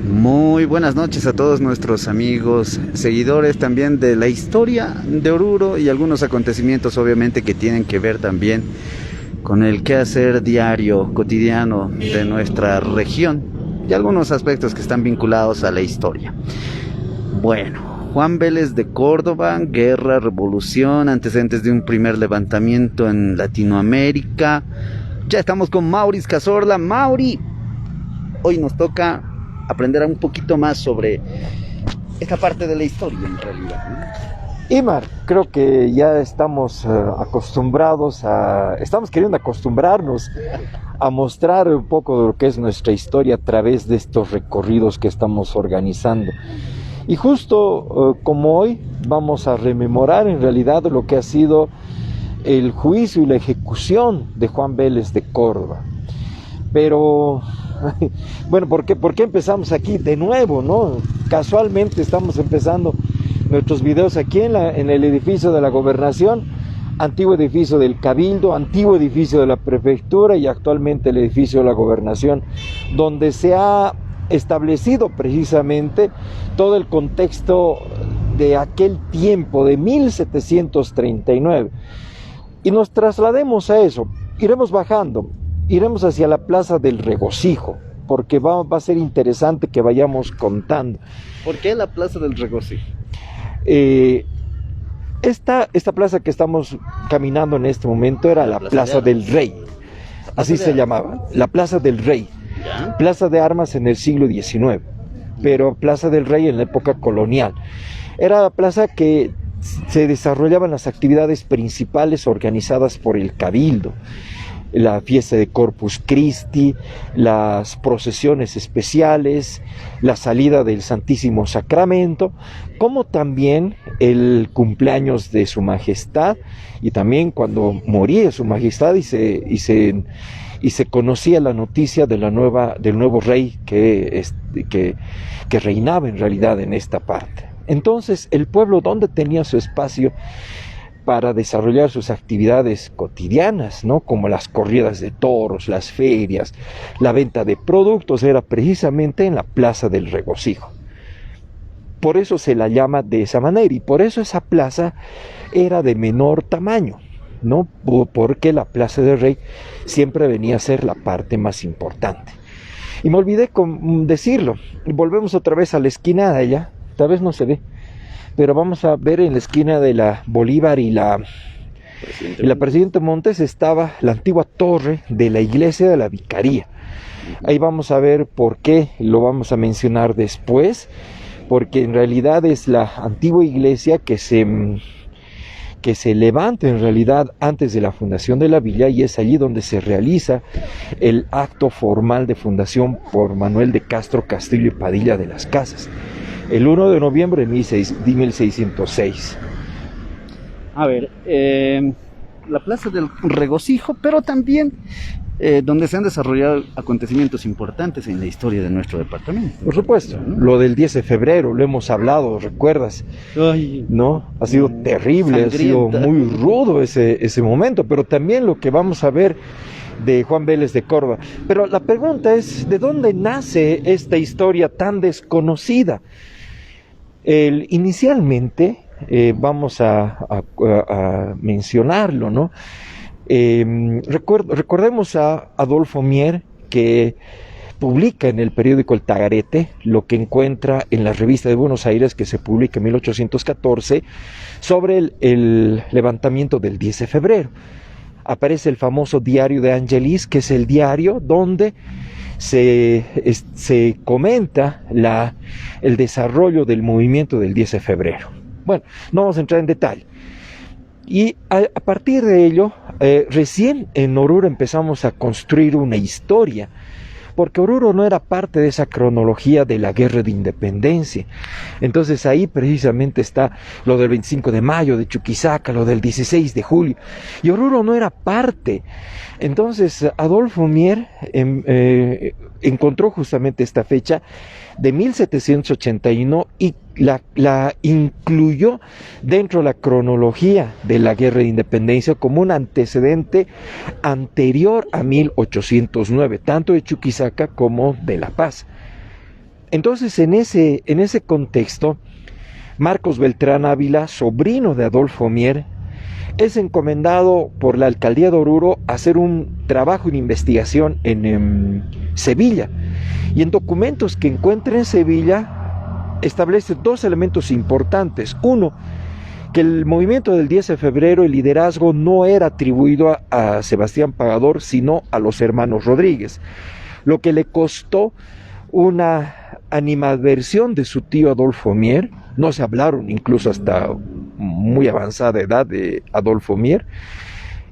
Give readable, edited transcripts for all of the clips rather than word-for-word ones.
Muy buenas noches a todos nuestros amigos, seguidores también de la historia de Oruro y algunos acontecimientos obviamente que tienen que ver también con el quehacer diario, cotidiano de nuestra región y algunos aspectos que están vinculados a la historia. Bueno, Juan Vélez de Córdoba, guerra, revolución, antecedentes de un primer levantamiento en Latinoamérica. Ya estamos con Maurice Cazorla. Mauri, hoy nos toca aprender un poquito más sobre esta parte de la historia en realidad, ¿no? Imar, creo que ya estamos estamos queriendo acostumbrarnos a mostrar un poco de lo que es nuestra historia a través de estos recorridos que estamos organizando. Y justo como hoy vamos a rememorar en realidad lo que ha sido el juicio y la ejecución de Juan Vélez de Córdoba. Pero bueno, ¿por qué empezamos aquí de nuevo, no? Casualmente estamos empezando nuestros videos aquí en el edificio de la Gobernación, antiguo edificio del Cabildo, antiguo edificio de la Prefectura y actualmente el edificio de la Gobernación, donde se ha establecido precisamente todo el contexto de aquel tiempo de 1739. Y nos traslademos a eso, iremos bajando. Iremos hacia la Plaza del Regocijo, porque va a ser interesante que vayamos contando. ¿Por qué la Plaza del Regocijo? Esta plaza que estamos caminando en este momento era la Plaza del Rey, así se llamaba, la Plaza del Rey, ¿ya? Plaza de Armas en el siglo XIX, pero Plaza del Rey en la época colonial. Era la plaza que se desarrollaban las actividades principales organizadas por el Cabildo. La fiesta de Corpus Christi, las procesiones especiales, la salida del Santísimo Sacramento, como también el cumpleaños de Su Majestad y también cuando moría Su Majestad y se conocía la noticia de del nuevo rey que reinaba en realidad en esta parte. Entonces el pueblo, donde tenía su espacio para desarrollar sus actividades cotidianas, ¿no? Como las corridas de toros, las ferias, la venta de productos, era precisamente en la Plaza del Regocijo. Por eso se la llama de esa manera y por eso esa plaza era de menor tamaño, ¿no? Porque la Plaza del Rey siempre venía a ser la parte más importante. Y me olvidé decirlo, volvemos otra vez a la esquina de allá, tal vez no se ve, pero vamos a ver en la esquina de la Bolívar y la Presidente Montes estaba la antigua torre de la iglesia de la Vicaría. Ahí vamos a ver por qué, lo vamos a mencionar después, porque en realidad es la antigua iglesia que se levanta en realidad antes de la fundación de la villa y es allí donde se realiza el acto formal de fundación por Manuel de Castro Castillo y Padilla de las Casas. El 1 de noviembre de 1606. A ver, la Plaza del Regocijo, pero también donde se han desarrollado acontecimientos importantes en la historia de nuestro departamento. Por supuesto, ¿no? Lo del 10 de febrero, lo hemos hablado, ¿recuerdas? Ay, ¿no? Ha sido terrible, sangrienta. Ha sido muy rudo ese momento, pero también lo que vamos a ver de Juan Vélez de Córdoba. Pero la pregunta es, ¿de dónde nace esta historia tan desconocida? Inicialmente, vamos a mencionarlo, ¿no? Recordemos a Adolfo Mier, que publica en el periódico El Tagarete lo que encuentra en la revista de Buenos Aires, que se publica en 1814, sobre el levantamiento del 10 de febrero. Aparece el famoso diario de Angelis, que es el diario donde se comenta el desarrollo del movimiento del 10 de febrero. Bueno, no vamos a entrar en detalle. Y a partir de ello, recién en Oruro empezamos a construir una historia, porque Oruro no era parte de esa cronología de la guerra de independencia. Entonces ahí precisamente está lo del 25 de mayo, de Chuquisaca, lo del 16 de julio, y Oruro no era parte. Entonces Adolfo Mier encontró justamente esta fecha de 1781 y la incluyó dentro de la cronología de la Guerra de Independencia como un antecedente anterior a 1809, tanto de Chuquisaca como de La Paz. Entonces, en ese contexto, Marcos Beltrán Ávila, sobrino de Adolfo Mier, es encomendado por la alcaldía de Oruro a hacer un trabajo de investigación en Sevilla. Y en documentos que encuentra en Sevilla, establece dos elementos importantes. Uno, que el movimiento del 10 de febrero, el liderazgo no era atribuido a Sebastián Pagador, sino a los hermanos Rodríguez, lo que le costó una animadversión de su tío Adolfo Mier. No se hablaron incluso hasta muy avanzada edad de Adolfo Mier.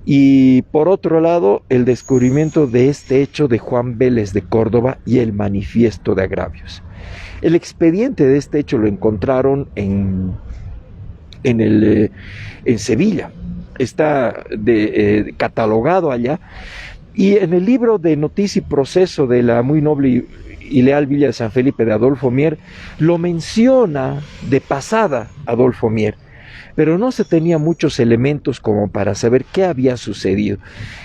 Y por otro lado, el descubrimiento de este hecho de Juan Vélez de Córdoba y el manifiesto de agravios. El expediente de este hecho lo encontraron en Sevilla, está catalogado allá, y en el libro de Noticia y Proceso de la muy noble y leal Villa de San Felipe de Adolfo Mier, lo menciona de pasada Adolfo Mier, pero no se tenía muchos elementos como para saber qué había sucedido.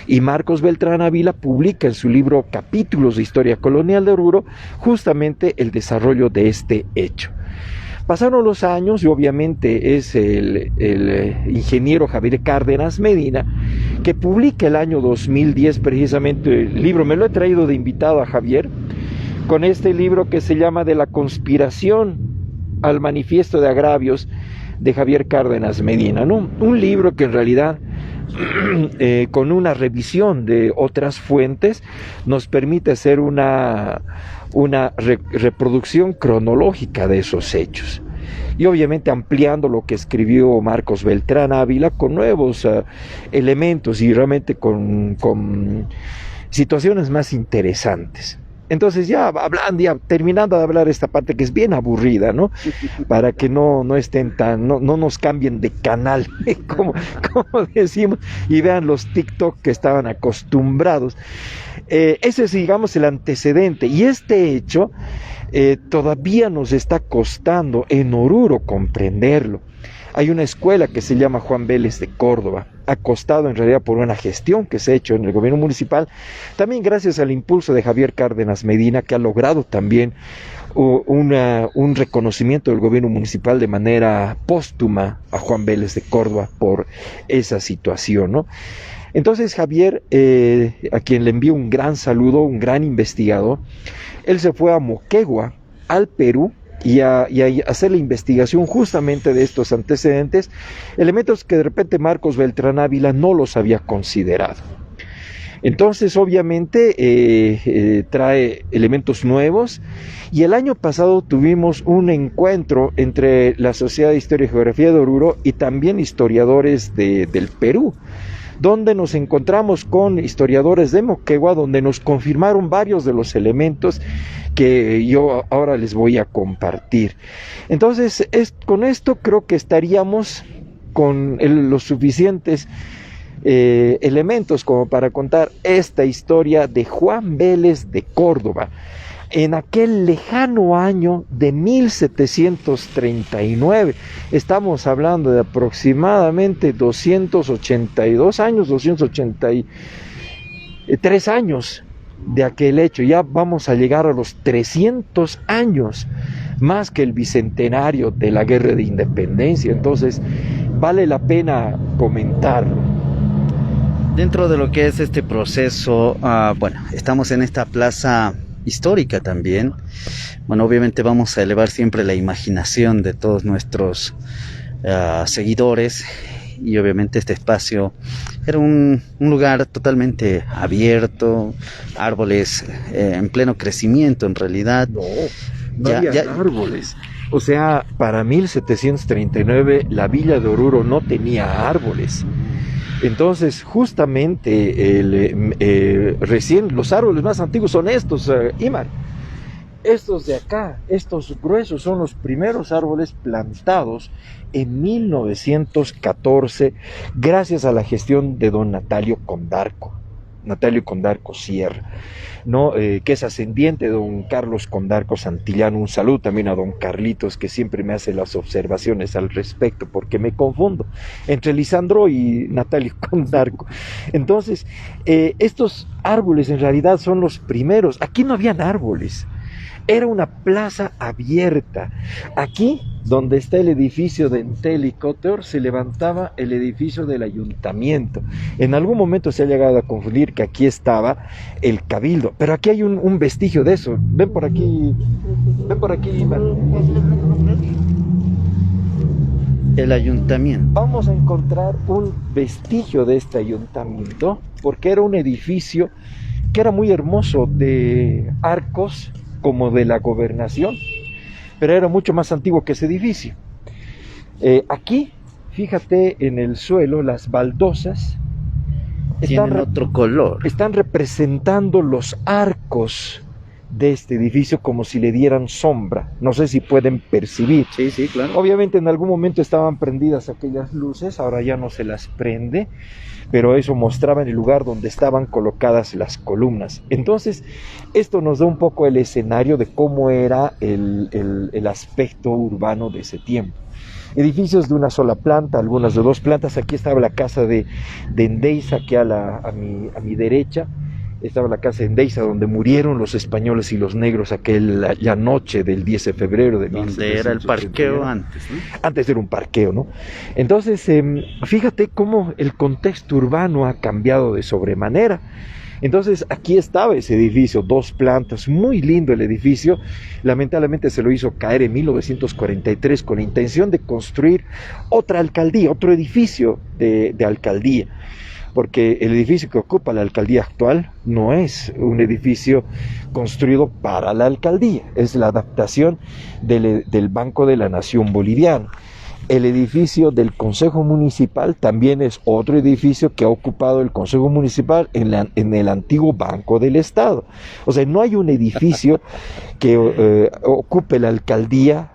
Y Marcos Beltrán Ávila publica en su libro Capítulos de Historia Colonial de Oruro justamente el desarrollo de este hecho. Pasaron los años y obviamente es el ingeniero Javier Cárdenas Medina que publica el año 2010 precisamente el libro. Me lo he traído de invitado a Javier con este libro que se llama De la conspiración al manifiesto de agravios de Javier Cárdenas Medina, ¿no? Un libro que en realidad con una revisión de otras fuentes nos permite hacer una reproducción cronológica de esos hechos y obviamente ampliando lo que escribió Marcos Beltrán Ávila con nuevos elementos y realmente con situaciones más interesantes. Entonces ya hablando, ya terminando de hablar esta parte que es bien aburrida, ¿no? Para que no estén no nos cambien de canal, como decimos, y vean los TikTok que estaban acostumbrados. Ese es, digamos, el antecedente, y este hecho todavía nos está costando en Oruro comprenderlo. Hay una escuela que se llama Juan Vélez de Córdoba, acostado en realidad por una gestión que se ha hecho en el gobierno municipal, también gracias al impulso de Javier Cárdenas Medina, que ha logrado también un reconocimiento del gobierno municipal de manera póstuma a Juan Vélez de Córdoba por esa situación, ¿no? Entonces Javier, a quien le envío un gran saludo, un gran investigador, él se fue a Moquegua, al Perú, y a hacer la investigación justamente de estos antecedentes, elementos que de repente Marcos Beltrán Ávila no los había considerado. Entonces obviamente trae elementos nuevos, y el año pasado tuvimos un encuentro entre la Sociedad de Historia y Geografía de Oruro y también historiadores del Perú, donde nos encontramos con historiadores de Moquegua, donde nos confirmaron varios de los elementos que yo ahora les voy a compartir. Entonces, con esto creo que estaríamos con los suficientes elementos como para contar esta historia de Juan Vélez de Córdoba, en aquel lejano año de 1739. Estamos hablando de aproximadamente 282 años, 283 años de aquel hecho. Ya vamos a llegar a los 300 años, más que el bicentenario de la Guerra de Independencia. Entonces, vale la pena comentarlo. Dentro de lo que es este proceso, bueno, estamos en esta plaza histórica también. Bueno, obviamente vamos a elevar siempre la imaginación de todos nuestros seguidores, y obviamente este espacio era un lugar totalmente abierto, árboles en pleno crecimiento en realidad. No había árboles. O sea, para 1739 la villa de Oruro no tenía árboles. Entonces, justamente, recién los árboles más antiguos son estos, Imar. Estos de acá, estos gruesos, son los primeros árboles plantados en 1914, gracias a la gestión de don Natalio Condarco. Natalio Condarco Sierra, ¿no? Que es ascendiente de don Carlos Condarco Santillano. Un saludo también a don Carlitos, que siempre me hace las observaciones al respecto, porque me confundo entre Lisandro y Natalio Condarco. Entonces, estos árboles en realidad son los primeros. Aquí no habían árboles. Era una plaza abierta. Aquí, donde está el edificio de Entel y Cotter, se levantaba el edificio del ayuntamiento. En algún momento se ha llegado a confundir que aquí estaba el cabildo, pero aquí hay un vestigio de eso. Ven por aquí, Iván. El ayuntamiento. Vamos a encontrar un vestigio de este ayuntamiento, porque era un edificio que era muy hermoso, de arcos, como de la gobernación, pero era mucho más antiguo que ese edificio. Aquí, fíjate, en el suelo, las baldosas tienen otro color. Están representando los arcos de este edificio como si le dieran sombra. No sé si pueden percibir. Sí, sí, claro. Obviamente en algún momento estaban prendidas aquellas luces, ahora ya no se las prende, pero eso mostraba en el lugar donde estaban colocadas las columnas. Entonces, esto nos da un poco el escenario de cómo era el aspecto urbano de ese tiempo. Edificios de una sola planta, algunas de 2 plantas. Aquí estaba la casa de Endeiza, aquí a mi derecha. Estaba la casa de Endeiza, donde murieron los españoles y los negros la noche del 10 de febrero de 1789. Donde era el parqueo antes, ¿no? Antes era un parqueo, ¿no? Entonces, fíjate cómo el contexto urbano ha cambiado de sobremanera. Entonces, aquí estaba ese edificio, 2 plantas, muy lindo el edificio. Lamentablemente se lo hizo caer en 1943 con la intención de construir otra alcaldía, otro edificio de alcaldía. Porque el edificio que ocupa la alcaldía actual no es un edificio construido para la alcaldía, es la adaptación del Banco de la Nación Boliviano. El edificio del Consejo Municipal también es otro edificio que ha ocupado el Consejo Municipal en el antiguo Banco del Estado. O sea, no hay un edificio que ocupe la alcaldía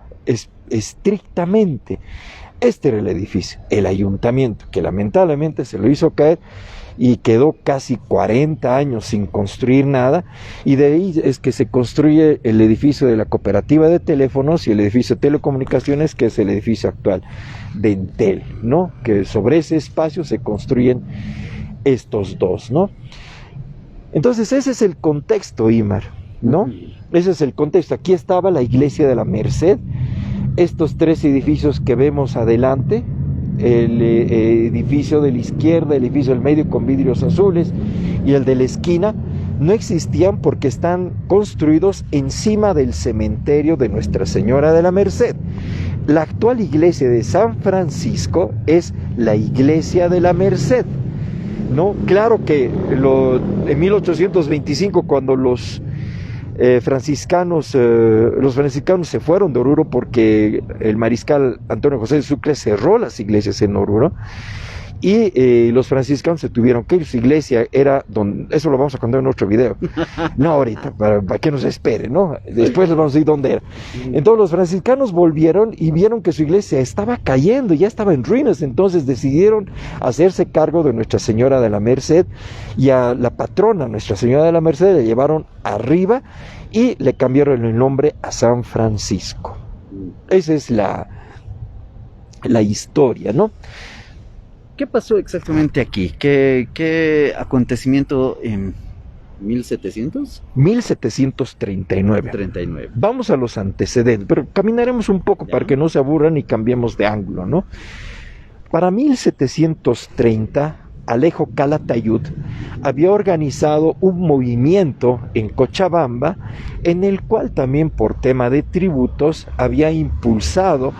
estrictamente. Este era el edificio, el ayuntamiento, que lamentablemente se lo hizo caer y quedó casi 40 años sin construir nada, y de ahí es que se construye el edificio de la cooperativa de teléfonos y el edificio de telecomunicaciones, que es el edificio actual de Entel, ¿no? Que sobre ese espacio se construyen estos dos, ¿no? Entonces ese es el contexto, Imar, ¿no? Ese es el contexto. Aquí estaba la iglesia de la Merced. Estos 3 edificios que vemos adelante, el edificio de la izquierda, el edificio del medio con vidrios azules y el de la esquina, no existían porque están construidos encima del cementerio de Nuestra Señora de la Merced. La actual iglesia de San Francisco es la iglesia de la Merced, ¿no? Claro que en 1825, cuando los franciscanos se fueron de Oruro porque el mariscal Antonio José de Sucre cerró las iglesias en Oruro, y los franciscanos se tuvieron que ir. Su iglesia era donde, eso lo vamos a contar en otro video, no ahorita, para que nos espere, ¿no? Después les vamos a decir dónde era. Entonces los franciscanos volvieron y vieron que su iglesia estaba cayendo, ya estaba en ruinas. Entonces decidieron hacerse cargo de Nuestra Señora de la Merced, y a la patrona Nuestra Señora de la Merced le llevaron arriba y le cambiaron el nombre a San Francisco. Esa es la historia, ¿no? ¿Qué pasó exactamente aquí? ¿Qué acontecimiento en 1700? 1739. 39. Vamos a los antecedentes, pero caminaremos un poco para que no se aburran y cambiemos de ángulo, ¿no? Para 1730, Alejo Calatayud había organizado un movimiento en Cochabamba, en el cual también por tema de tributos había impulsado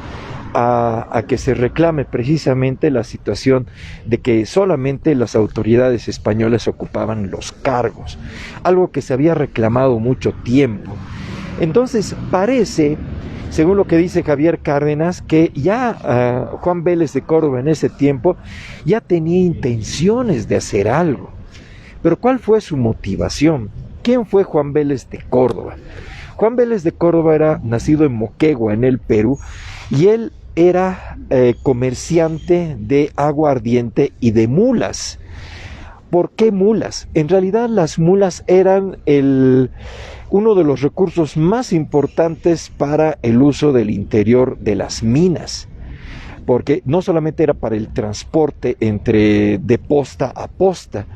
a que se reclame precisamente la situación de que solamente las autoridades españolas ocupaban los cargos, algo que se había reclamado mucho tiempo. Entonces parece, según lo que dice Javier Cárdenas, que ya Juan Vélez de Córdoba en ese tiempo ya tenía intenciones de hacer algo. Pero ¿cuál fue su motivación? ¿Quién fue Juan Vélez de Córdoba? Juan Vélez de Córdoba era nacido en Moquegua, en el Perú, y él era comerciante de aguardiente y de mulas. ¿Por qué mulas? En realidad las mulas eran uno de los recursos más importantes para el uso del interior de las minas, porque no solamente era para el transporte de posta a posta,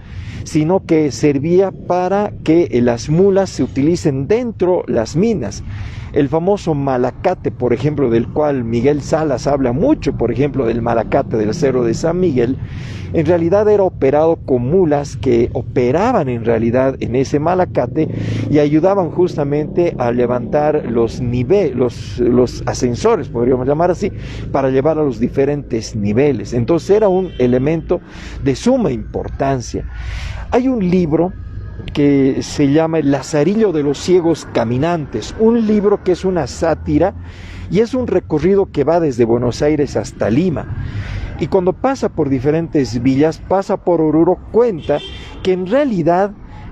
sino que servía para que las mulas se utilicen dentro las minas. El famoso malacate, por ejemplo, del cual Miguel Salas habla mucho, por ejemplo, del malacate del Cerro de San Miguel, en realidad era operado con mulas que operaban en realidad en ese malacate y ayudaban justamente a levantar los ascensores, podríamos llamar así, para llevar a los diferentes niveles. Entonces era un elemento de suma importancia. Hay un libro que se llama El Lazarillo de los Ciegos Caminantes, un libro que es una sátira y es un recorrido que va desde Buenos Aires hasta Lima. Y cuando pasa por diferentes villas, pasa por Oruro, cuenta que en realidad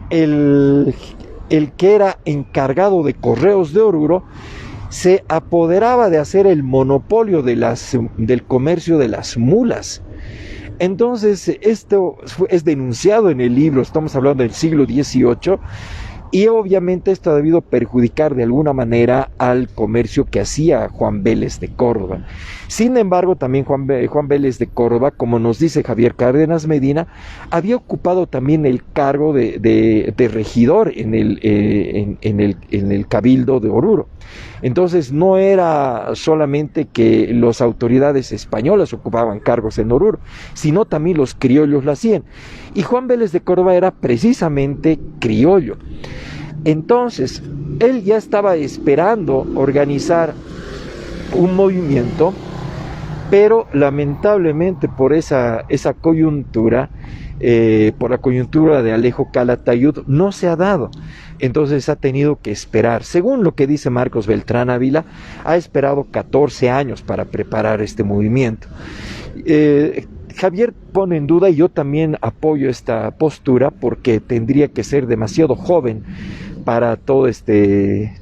el que era encargado de correos de Oruro se apoderaba de hacer el monopolio del comercio de las mulas. Entonces esto es denunciado en el libro, estamos hablando del siglo XVIII, y obviamente esto ha debido perjudicar de alguna manera al comercio que hacía Juan Vélez de Córdoba. Sin embargo, también Juan Vélez de Córdoba, como nos dice Javier Cárdenas Medina, había ocupado también el cargo de regidor en el Cabildo de Oruro. Entonces no era solamente que las autoridades españolas ocupaban cargos en Oruro, sino también los criollos lo hacían. Y Juan Vélez de Córdoba era precisamente criollo. Entonces, él ya estaba esperando organizar un movimiento, pero lamentablemente por esa coyuntura, por la coyuntura de Alejo Calatayud, no se ha dado. Entonces ha tenido que esperar. Según lo que dice Marcos Beltrán Ávila, ha esperado 14 años para preparar este movimiento. Javier pone en duda, y yo también apoyo esta postura, porque tendría que ser demasiado joven para todo este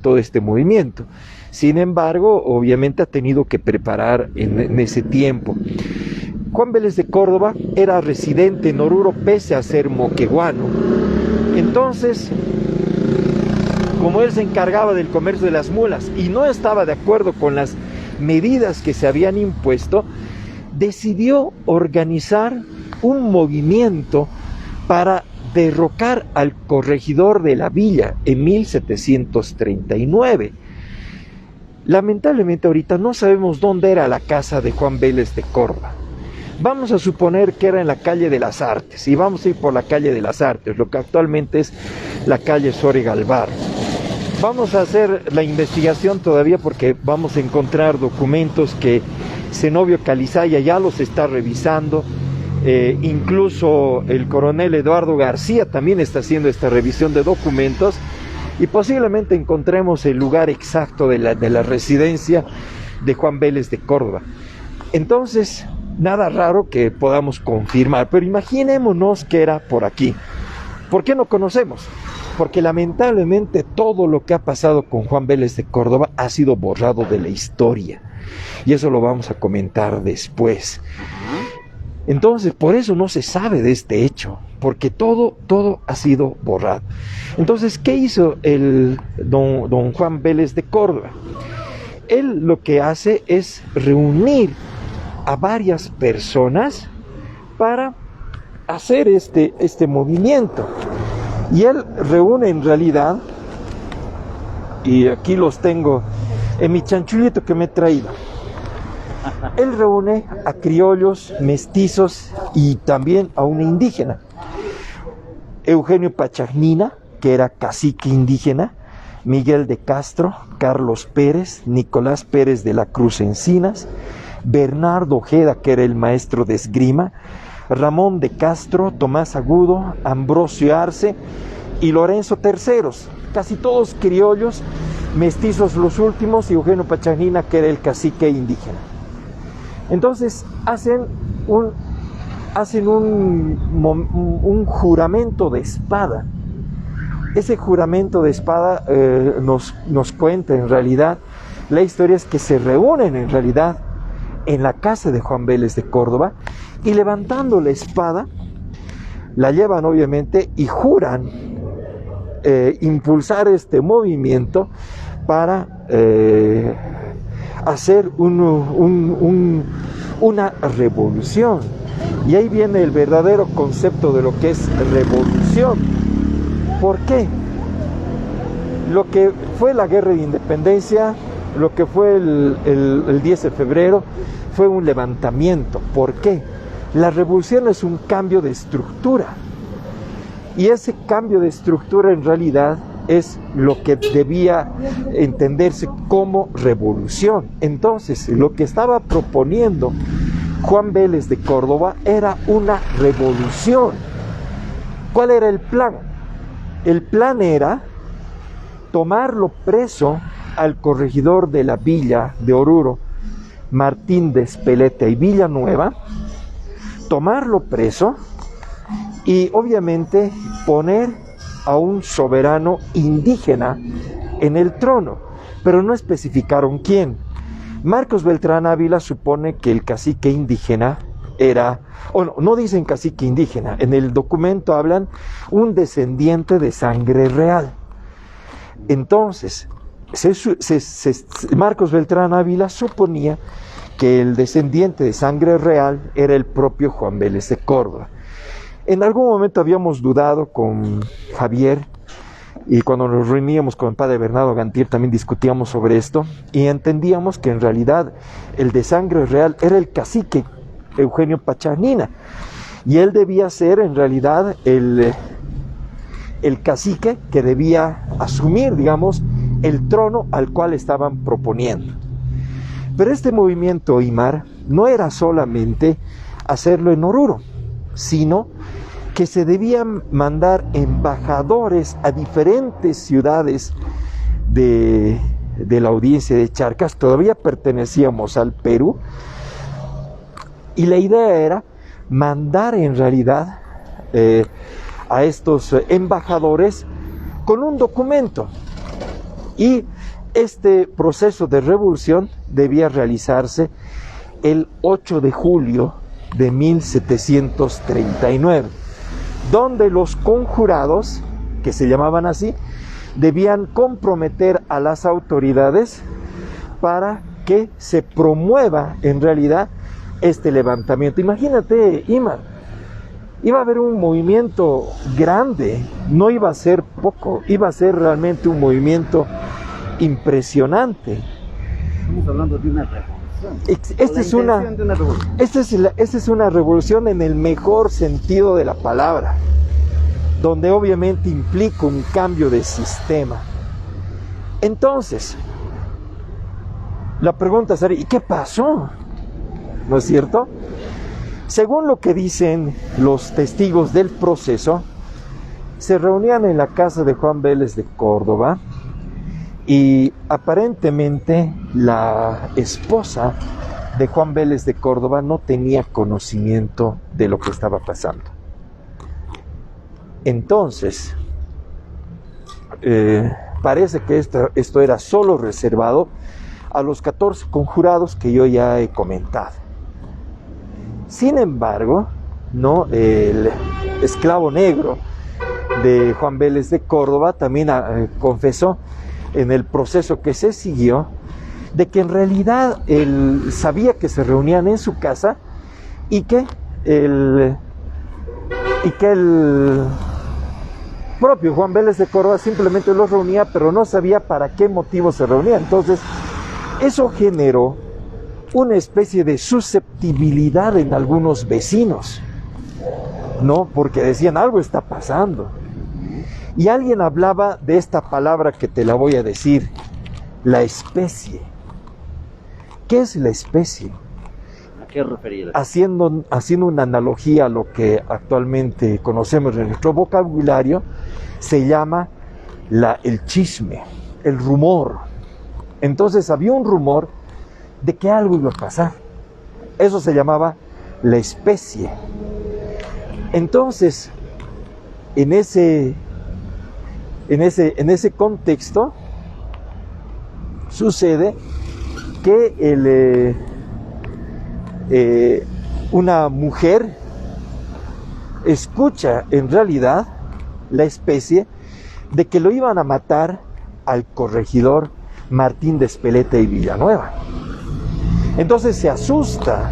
movimiento. Sin embargo, obviamente ha tenido que preparar en ese tiempo. Juan Vélez de Córdoba era residente en Oruro pese a ser moqueguano. Entonces, como él se encargaba del comercio de las mulas y no estaba de acuerdo con las medidas que se habían impuesto, decidió organizar un movimiento para derrocar al corregidor de la villa en 1739. Lamentablemente ahorita no sabemos dónde era la casa de Juan Vélez de Córdoba. Vamos a suponer que era en la calle de las Artes, y vamos a ir por la calle de las Artes, lo que actualmente es la calle Soria Galvar. Vamos a hacer la investigación todavía porque vamos a encontrar documentos que Zenobio Calizaya ya los está revisando. Incluso el coronel Eduardo García también está haciendo esta revisión de documentos, y posiblemente encontremos el lugar exacto de la residencia de Juan Vélez de Córdoba. Entonces, nada raro que podamos confirmar, pero imaginémonos que era por aquí. ¿Por qué no conocemos? Porque lamentablemente todo lo que ha pasado con Juan Vélez de Córdoba ha sido borrado de la historia, y eso lo vamos a comentar después. Entonces, por eso no se sabe de este hecho, porque todo ha sido borrado. Entonces, ¿qué hizo el don Juan Vélez de Córdoba? Él lo que hace es reunir a varias personas para hacer este movimiento. Y él reúne en realidad, y aquí los tengo en mi chanchullito que me he traído, él reúne a criollos, mestizos y también a una indígena. Eugenio Pachagnina, que era cacique indígena, Miguel de Castro, Carlos Pérez, Nicolás Pérez de la Cruz Encinas, Bernardo Ojeda, que era el maestro de esgrima, Ramón de Castro, Tomás Agudo, Ambrosio Arce y Lorenzo Terceros, casi todos criollos, mestizos los últimos, y Eugenio Pachagnina, que era el cacique indígena. Entonces hacen un juramento de espada. Ese juramento de espada nos cuenta en realidad, la historia es que se reúnen en realidad en la casa de Juan Vélez de Córdoba, y levantando la espada la llevan obviamente y juran impulsar este movimiento para hacer una revolución. Y ahí viene el verdadero concepto de lo que es revolución. ¿Por qué? Lo que fue la guerra de independencia, lo que fue el 10 de febrero, fue un levantamiento. ¿Por qué? La revolución es un cambio de estructura. Y ese cambio de estructura en realidad es lo que debía entenderse como revolución. Entonces, lo que estaba proponiendo Juan Vélez de Córdoba era una revolución. ¿Cuál era el plan? El plan era tomarlo preso al corregidor de la villa de Oruro, Martín de Espeleta y Villanueva, tomarlo preso y obviamente poner a un soberano indígena en el trono, pero no especificaron quién. Marcos Beltrán Ávila supone que el cacique indígena era, no dicen cacique indígena, en el documento hablan un descendiente de sangre real. Entonces, Marcos Beltrán Ávila suponía que el descendiente de sangre real era el propio Juan Vélez de Córdoba. En algún momento habíamos dudado con Javier, y cuando nos reuníamos con el padre Bernardo Gantier también discutíamos sobre esto, y entendíamos que en realidad el de sangre real era el cacique Eugenio Pachanina, y él debía ser en realidad el cacique que debía asumir, digamos, el trono al cual estaban proponiendo. Pero este movimiento Aymar no era solamente hacerlo en Oruro, sino que se debían mandar embajadores a diferentes ciudades de la audiencia de Charcas. Todavía pertenecíamos al Perú, y la idea era mandar en realidad a estos embajadores con un documento, y este proceso de revolución debía realizarse el 8 de julio de 1739, donde los conjurados, que se llamaban así, debían comprometer a las autoridades para que se promueva en realidad este levantamiento. Imagínate, Imar, iba a haber un movimiento grande, no iba a ser poco, iba a ser realmente un movimiento impresionante. Estamos hablando de una revolución. Esta es una revolución en el mejor sentido de la palabra, donde obviamente implica un cambio de sistema. Entonces, la pregunta sería, ¿y qué pasó? ¿No es cierto? Según lo que dicen los testigos del proceso, se reunían en la casa de Juan Vélez de Córdoba, y aparentemente la esposa de Juan Vélez de Córdoba no tenía conocimiento de lo que estaba pasando. Entonces, parece que esto era solo reservado a los 14 conjurados que yo ya he comentado. Sin embargo, ¿no?, el esclavo negro de Juan Vélez de Córdoba también confesó en el proceso que se siguió de que en realidad él sabía que se reunían en su casa y que el propio Juan Vélez de Córdoba simplemente los reunía, pero no sabía para qué motivo se reunía. Entonces, eso generó una especie de susceptibilidad en algunos vecinos, ¿no? Porque decían, algo está pasando. Y alguien hablaba de esta palabra que te la voy a decir, la especie. ¿Qué es la especie? ¿A qué refería? Haciendo una analogía a lo que actualmente conocemos en nuestro vocabulario, se llama el chisme, el rumor. Entonces había un rumor de que algo iba a pasar. Eso se llamaba la especie. Entonces, en ese contexto sucede que una mujer escucha en realidad la especie de que lo iban a matar al corregidor Martín de Espeleta y Villanueva. Entonces se asusta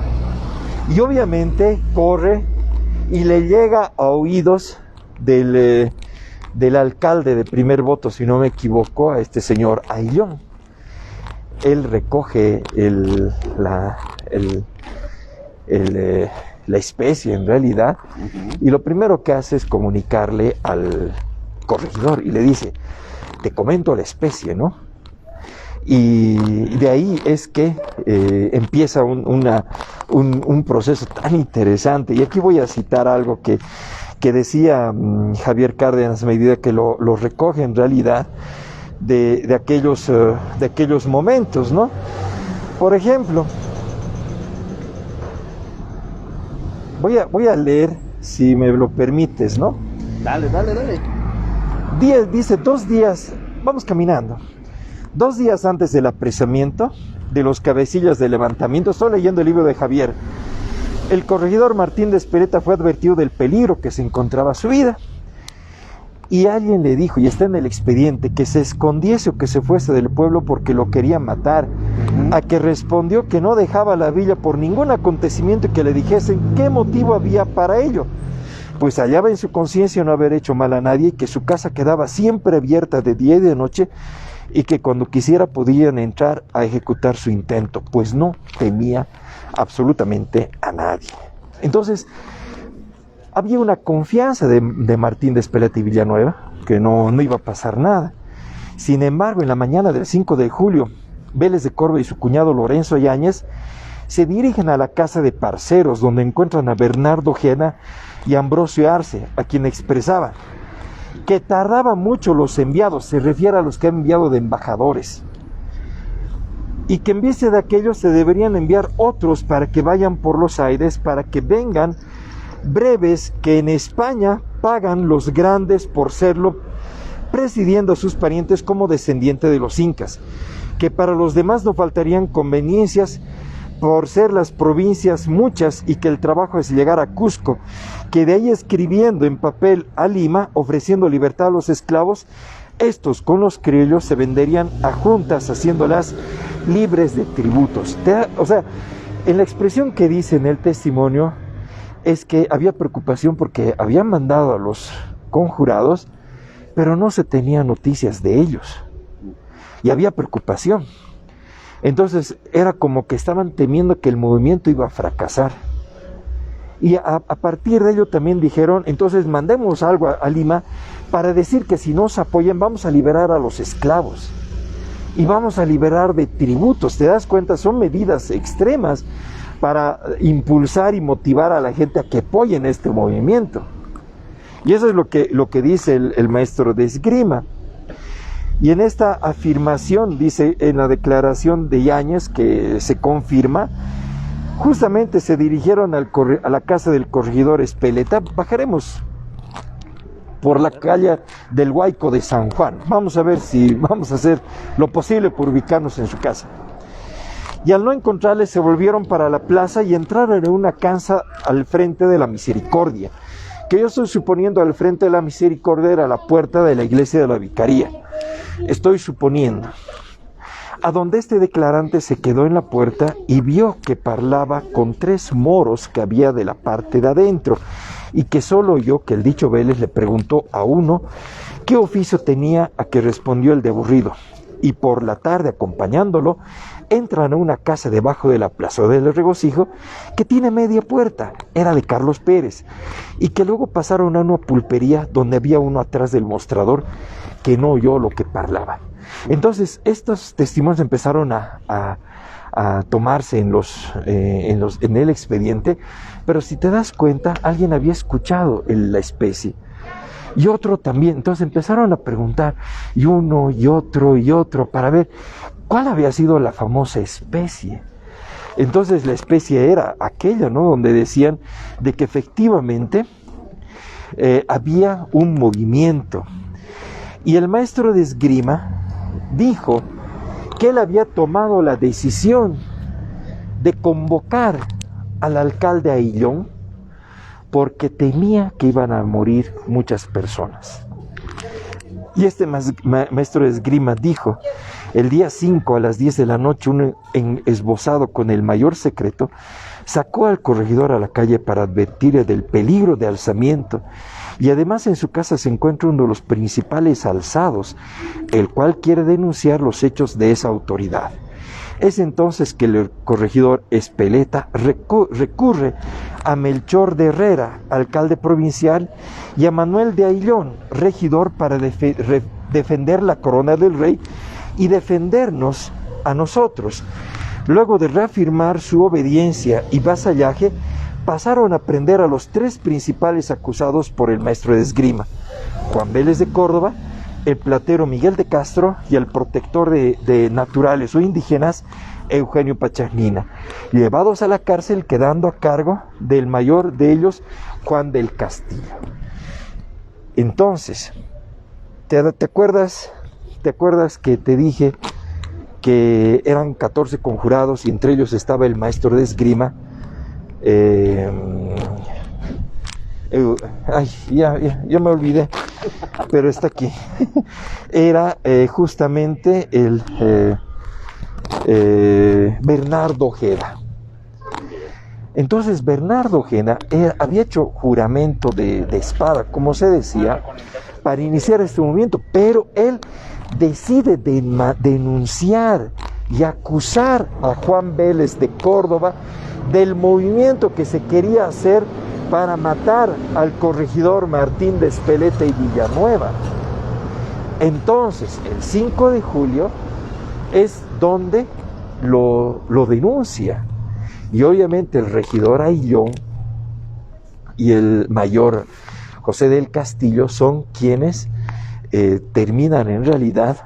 y obviamente corre y le llega a oídos del alcalde de primer voto, si no me equivoco, a este señor Ayllón. Él recoge la especie en realidad, y lo primero que hace es comunicarle al corregidor y le dice: te comento la especie, ¿no? Y de ahí es que empieza un proceso tan interesante. Y aquí voy a citar algo que decía Javier Cárdenas Medina, que lo recoge en realidad de aquellos momentos, ¿no? Por ejemplo, voy a leer, si me lo permites, ¿no? Dale. Dice, 2 días, vamos caminando, 2 días antes del apresamiento de los cabecillas de levantamiento, estoy leyendo el libro de Javier, el corregidor Martín de Espeleta fue advertido del peligro que se encontraba a su vida. Y alguien le dijo, y está en el expediente, que se escondiese o que se fuese del pueblo porque lo querían matar. A que respondió que no dejaba la villa por ningún acontecimiento y que le dijesen qué motivo había para ello. Pues hallaba en su conciencia no haber hecho mal a nadie y que su casa quedaba siempre abierta de día y de noche y que cuando quisiera podían entrar a ejecutar su intento, pues no temía absolutamente a nadie. Entonces, había una confianza de Martín de Espeleta y Villanueva, que no iba a pasar nada. Sin embargo, en la mañana del 5 de julio, Vélez de Córdoba y su cuñado Lorenzo Yáñez se dirigen a la casa de parceros, donde encuentran a Bernardo Jena y Ambrosio Arce, a quien expresaban que tardaban mucho los enviados, se refiere a los que han enviado de embajadores, y que en vez de aquellos se deberían enviar otros para que vayan por los aires, para que vengan breves, que en España pagan los grandes por serlo, presidiendo a sus parientes como descendiente de los incas, que para los demás no faltarían conveniencias por ser las provincias muchas y que el trabajo es llegar a Cusco, que de ahí escribiendo en papel a Lima, ofreciendo libertad a los esclavos, estos con los criollos se venderían a juntas, haciéndolas libres de tributos. O sea, en la expresión que dice en el testimonio, es que había preocupación porque habían mandado a los conjurados, pero no se tenía noticias de ellos. Y había preocupación. Entonces era como que estaban temiendo que el movimiento iba a fracasar. Y a partir de ello también dijeron, entonces mandemos algo a Lima para decir que si nos apoyan vamos a liberar a los esclavos. Y vamos a liberar de tributos. ¿Te das cuenta? Son medidas extremas para impulsar y motivar a la gente a que apoyen este movimiento. Y eso es lo que dice el maestro de esgrima. Y en esta afirmación, dice en la declaración de Yáñez, que se confirma, justamente se dirigieron a la casa del corregidor Espeleta. Bajaremos por la calle del Huayco de San Juan. Vamos a ver si vamos a hacer lo posible por ubicarnos en su casa. Y al no encontrarle se volvieron para la plaza y entraron en una casa al frente de la Misericordia, que yo estoy suponiendo al frente de la Misericordia era la puerta de la iglesia de la Vicaría. Estoy suponiendo. A donde este declarante se quedó en la puerta y vio que parlaba con 3 moros que había de la parte de adentro, y que solo oyó que el dicho Vélez le preguntó a uno qué oficio tenía, a que respondió el de aburrido. Y por la tarde, acompañándolo, entran a una casa debajo de la Plaza del Regocijo, que tiene media puerta, era de Carlos Pérez, y que luego pasaron a una pulpería donde había uno atrás del mostrador que no oyó lo que parlaba. Entonces estos testimonios empezaron a tomarse en el expediente, pero si te das cuenta, alguien había escuchado la especie. Y otro también. Entonces empezaron a preguntar, y uno y otro, para ver cuál había sido la famosa especie. Entonces la especie era aquella, ¿no?, donde decían de que efectivamente había un movimiento. Y el maestro de esgrima dijo que él había tomado la decisión de convocar al alcalde Ayllón porque temía que iban a morir muchas personas. Y este maestro de esgrima dijo: el día 5 a las 10 de la noche, un esbozado con el mayor secreto sacó al corregidor a la calle para advertirle del peligro de alzamiento, y además en su casa se encuentra uno de los principales alzados, el cual quiere denunciar los hechos de esa autoridad. Es entonces que el corregidor Espeleta recurre a Melchor de Herrera, alcalde provincial, y a Manuel de Ayllón, regidor, para defender la corona del rey y defendernos a nosotros. Luego de reafirmar su obediencia y vasallaje, pasaron a prender a los 3 principales acusados por el maestro de esgrima: Juan Vélez de Córdoba, el platero Miguel de Castro y el protector de naturales o indígenas Eugenio Pachanina, llevados a la cárcel, quedando a cargo del mayor de ellos, Juan del Castillo. Entonces, ¿te acuerdas que te dije que eran 14 conjurados y entre ellos estaba el maestro de esgrima? Ya me olvidé, pero está aquí. Era justamente el Bernardo Ojeda. Entonces Bernardo Ojeda había hecho juramento de espada, como se decía, para iniciar este movimiento, pero él decide denunciar y acusar a Juan Vélez de Córdoba del movimiento que se quería hacer para matar al corregidor Martín de Espeleta y Villanueva. Entonces, el 5 de julio es donde lo denuncia. Y obviamente el regidor Ayllón y el mayor José del Castillo son quienes terminan en realidad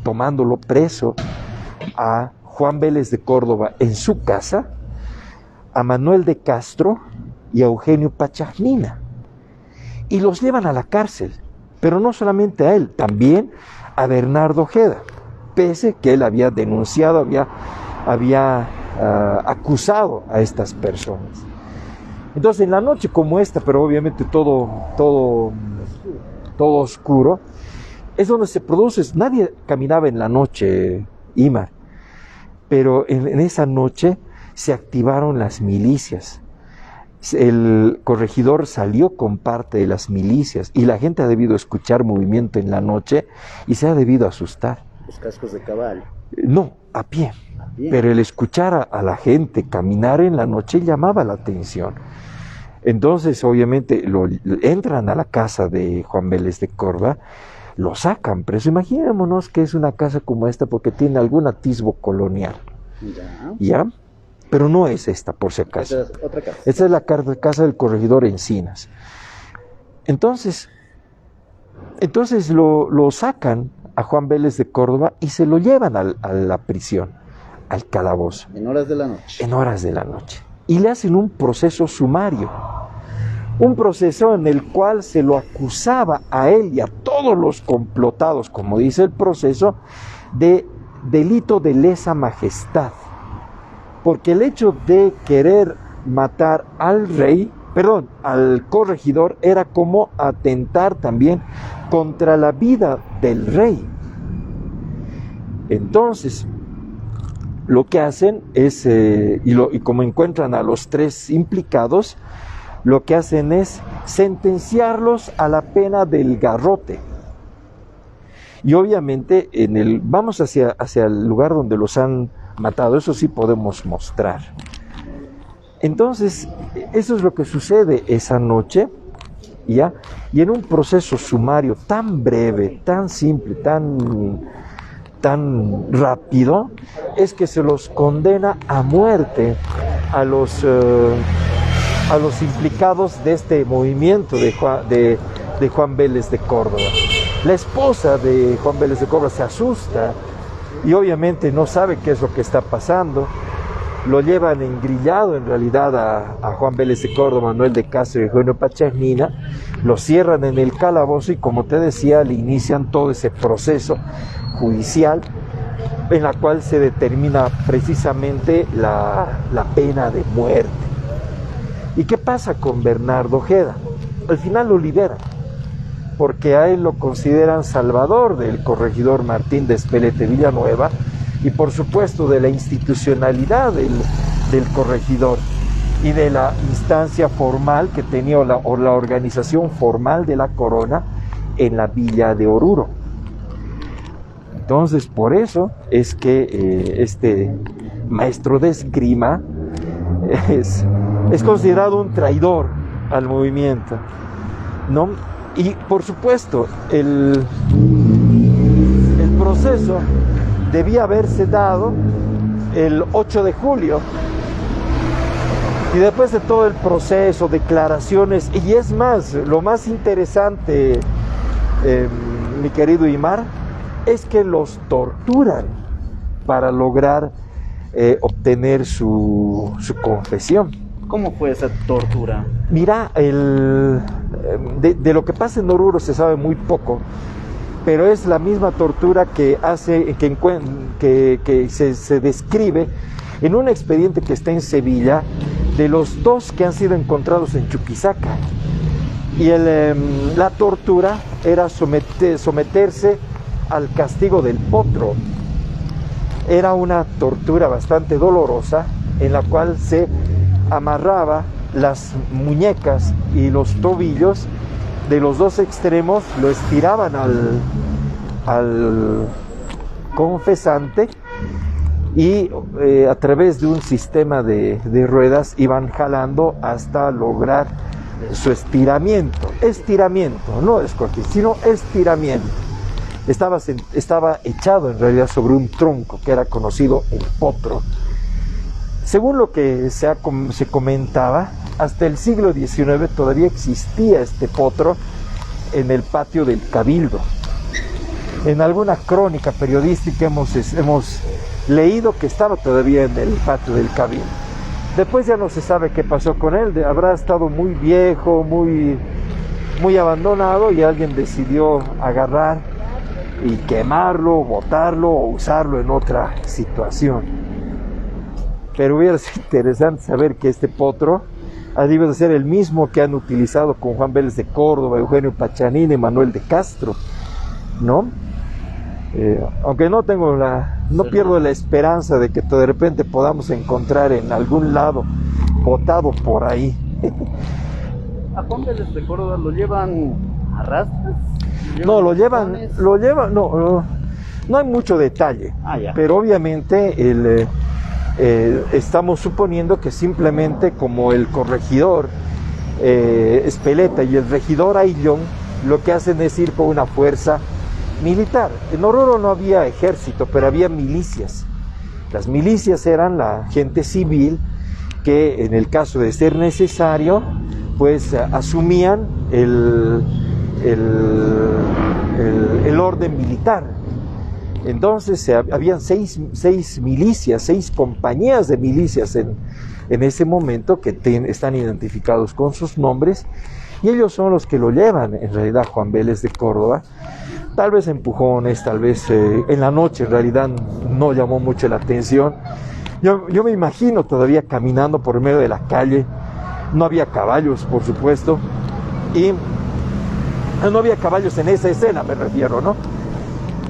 tomándolo preso a Juan Vélez de Córdoba en su casa, a Manuel de Castro y a Eugenio Pachanina, y los llevan a la cárcel, pero no solamente a él, también a Bernardo Ojeda, pese que él había denunciado, había acusado a estas personas. Entonces, en la noche como esta, pero obviamente todo oscuro, es donde se produce. Nadie caminaba en la noche, Imar, pero en esa noche se activaron las milicias. El corregidor salió con parte de las milicias y la gente ha debido escuchar movimiento en la noche y se ha debido asustar. Los cascos de caballo. No, a pie. Pero el escuchar a la gente caminar en la noche llamaba la atención. Entonces, obviamente, entran a la casa de Juan Vélez de Córdoba, lo sacan preso. Imaginémonos que es una casa como esta porque tiene algún atisbo colonial. ¿Ya? Pero no es esta, por si acaso. Esta es otra casa. Esta es la casa del corregidor Encinas. Entonces lo sacan a Juan Vélez de Córdoba y se lo llevan a la prisión, al calabozo. En horas de la noche. En horas de la noche. Y le hacen un proceso sumario. Un proceso en el cual se lo acusaba a él y a todos los complotados, como dice el proceso, de delito de lesa majestad. Porque el hecho de querer matar al corregidor, era como atentar también contra la vida del rey. Entonces, lo que hacen es, y como encuentran a los 3 implicados, lo que hacen es sentenciarlos a la pena del garrote. Y obviamente vamos hacia el lugar donde los han matado, eso sí podemos mostrar. Entonces, eso es lo que sucede esa noche, ¿ya? Y en un proceso sumario tan breve, tan simple, tan rápido, es que se los condena a muerte a los implicados de este movimiento de Juan Vélez de Córdoba. La esposa de Juan Vélez de Córdoba se asusta y obviamente no sabe qué es lo que está pasando. Lo llevan engrillado en realidad a Juan Vélez de Córdoba, Manuel de Castro y Eugenio Pachanina, lo cierran en el calabozo y, como te decía, le inician todo ese proceso judicial en la cual se determina precisamente la pena de muerte. ¿Y qué pasa con Bernardo Ojeda? Al final lo liberan, porque a él lo consideran salvador del corregidor Martín de Espeleta Villanueva y por supuesto de la institucionalidad del corregidor y de la instancia formal que tenía la organización formal de la corona en la villa de Oruro. Entonces, por eso es que este maestro de esgrima es considerado un traidor al movimiento, ¿no? Y por supuesto, el proceso debía haberse dado el 8 de julio. Y después de todo el proceso, declaraciones, y es más, lo más interesante, mi querido Imar, es que los torturan para lograr obtener su confesión. ¿Cómo fue esa tortura? Mira, de lo que pasa en Oruro se sabe muy poco, pero es la misma tortura que se describe en un expediente que está en Sevilla de los dos que han sido encontrados en Chuquisaca. Y la tortura era someterse al castigo del potro. Era una tortura bastante dolorosa en la cual se amarraba las muñecas y los tobillos de los dos extremos, lo estiraban al confesante y a través de un sistema de ruedas iban jalando hasta lograr su estiramiento, no escorte, sino estiramiento. Estaba echado en realidad sobre un tronco que era conocido el potro. Según lo que se comentaba, hasta el siglo XIX todavía existía este potro en el patio del Cabildo. En alguna crónica periodística hemos leído que estaba todavía en el patio del Cabildo. Después ya no se sabe qué pasó con él, habrá estado muy viejo, muy abandonado, y alguien decidió agarrar y quemarlo, botarlo o usarlo en otra situación. Pero hubiera sido interesante saber que este potro ha debido de ser el mismo que han utilizado con Juan Vélez de Córdoba, Eugenio Pachanini y Manuel de Castro, ¿no? Aunque no pierdo la esperanza de que de repente podamos encontrar en algún lado botado por ahí. ¿A Juan Vélez de Córdoba lo llevan a rastras? No, no hay mucho detalle, pero obviamente estamos suponiendo que simplemente como el corregidor Espeleta y el regidor Ayllón lo que hacen es ir con una fuerza militar. En Oruro no había ejército, pero había milicias. Las milicias eran la gente civil que en el caso de ser necesario pues asumían el orden militar. Entonces habían seis milicias, 6 compañías de milicias en ese momento que están identificados con sus nombres, y ellos son los que lo llevan en realidad Juan Vélez de Córdoba. Tal vez empujones, tal vez en la noche en realidad no llamó mucho la atención. Yo me imagino todavía caminando por medio de la calle, no había caballos por supuesto, y no había caballos en esa escena me refiero, ¿no?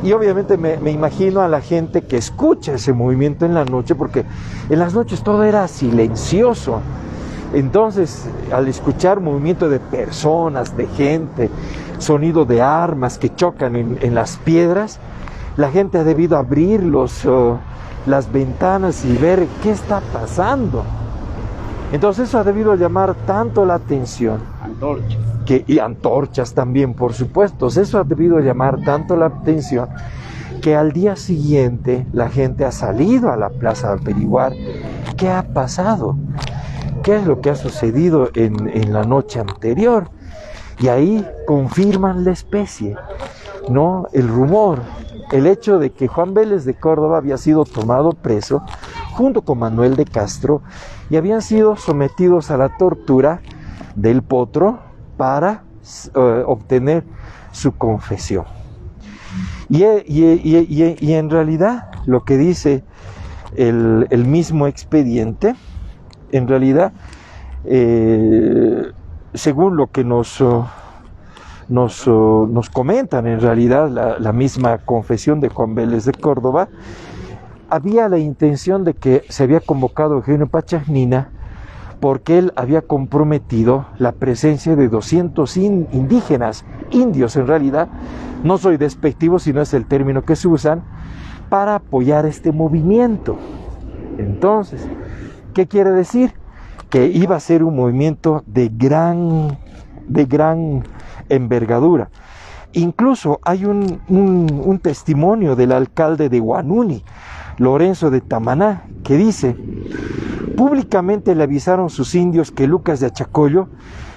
Y obviamente me imagino a la gente que escucha ese movimiento en la noche, porque en las noches todo era silencioso. Entonces, al escuchar movimiento de personas, de gente, sonido de armas que chocan en las piedras, la gente ha debido abrir las ventanas y ver qué está pasando. Entonces eso ha debido llamar tanto la atención. Antorchas. Y antorchas también, por supuesto. Eso ha debido llamar tanto la atención que al día siguiente la gente ha salido a la plaza de averiguar qué ha pasado, qué es lo que ha sucedido en la noche anterior. Y ahí confirman la especie, ¿no? El rumor, el hecho de que Juan Vélez de Córdoba había sido tomado preso junto con Manuel de Castro y habían sido sometidos a la tortura del potro para obtener su confesión. Y en realidad lo que dice el mismo expediente, en realidad según lo que nos comentan en realidad la misma confesión de Juan Vélez de Córdoba, había la intención de que se había convocado a Eugenio Pachanina porque él había comprometido la presencia de 200 indígenas, indios en realidad, no soy despectivo, sino es el término que se usan, para apoyar este movimiento. Entonces, ¿qué quiere decir? Que iba a ser un movimiento de gran envergadura. Incluso hay un testimonio del alcalde de Huanuni, Lorenzo de Tamaná, que dice: públicamente le avisaron sus indios que Lucas de Achacoyo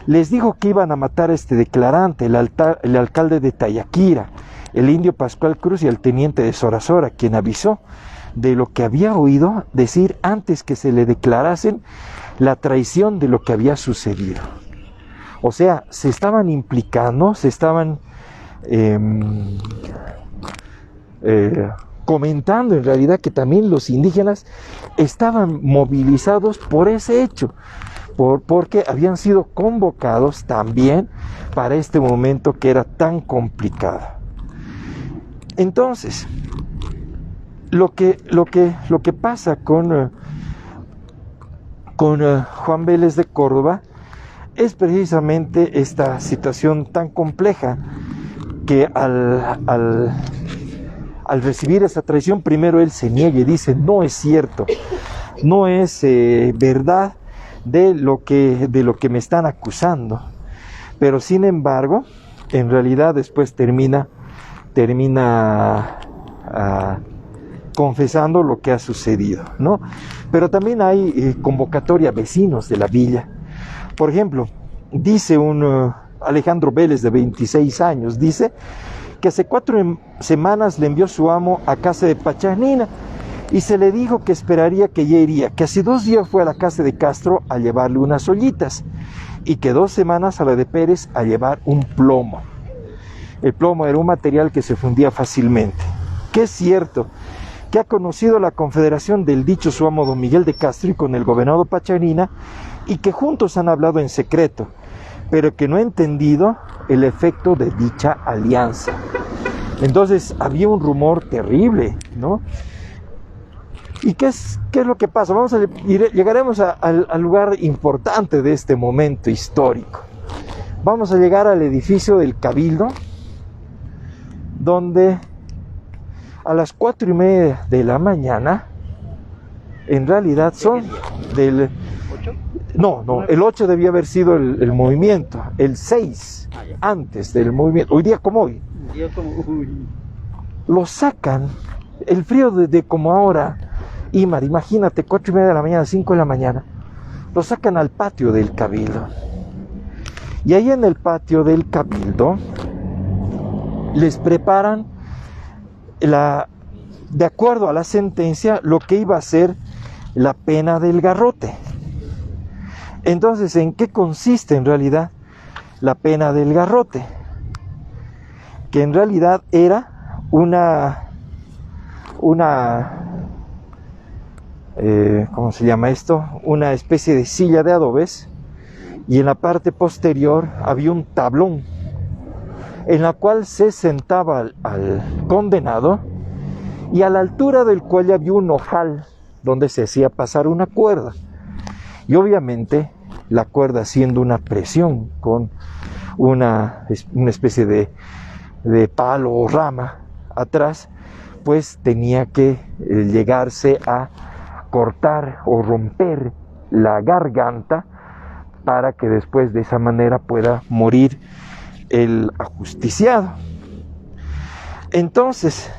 les dijo que iban a matar a este declarante, el alcalde de Tayaquira, el indio Pascual Cruz y el teniente de Sorazora, quien avisó de lo que había oído decir antes que se le declarasen la traición de lo que había sucedido. O sea, se estaban implicando, se estaban comentando en realidad que también los indígenas estaban movilizados por ese hecho, porque habían sido convocados también para este momento que era tan complicado. Entonces, lo que pasa con Juan Vélez de Córdoba es precisamente esta situación tan compleja que al recibir esa traición, primero él se niega y dice: no es cierto, no es verdad de lo que me están acusando. Pero sin embargo, en realidad después termina confesando lo que ha sucedido, ¿no? Pero también hay convocatoria a vecinos de la villa. Por ejemplo, dice un Alejandro Vélez de 26 años, dice que hace 4 semanas le envió su amo a casa de Pachanina y se le dijo que esperaría que ya iría, que hace 2 días fue a la casa de Castro a llevarle unas ollitas y que 2 semanas a la de Pérez a llevar un plomo. El plomo era un material que se fundía fácilmente. Que es cierto que ha conocido la confederación del dicho su amo don Miguel de Castro y con el gobernador Pachanina y que juntos han hablado en secreto, pero que no ha entendido el efecto de dicha alianza. Entonces había un rumor terrible, ¿no? ¿Y qué es lo que pasa? Llegaremos al lugar importante de este momento histórico. Vamos a llegar al edificio del Cabildo, donde a las 4:30 de la mañana, en realidad son del... No, el 8 debía haber sido el movimiento, el 6 antes del movimiento, hoy día como hoy. Lo sacan, el frío de como ahora, Imar, imagínate, 4:30 de la mañana, 5 de la mañana, lo sacan al patio del Cabildo. Y ahí en el patio del Cabildo les preparan, de acuerdo a la sentencia, lo que iba a ser la pena del garrote. Entonces, ¿en qué consiste en realidad la pena del garrote? Que en realidad era ¿cómo se llama esto? Una especie de silla de adobes, y en la parte posterior había un tablón en la cual se sentaba al condenado, y a la altura del cual había un ojal donde se hacía pasar una cuerda, y obviamente la cuerda haciendo una presión con una especie de palo o rama atrás, pues tenía que llegarse a cortar o romper la garganta para que después de esa manera pueda morir el ajusticiado. Entonces,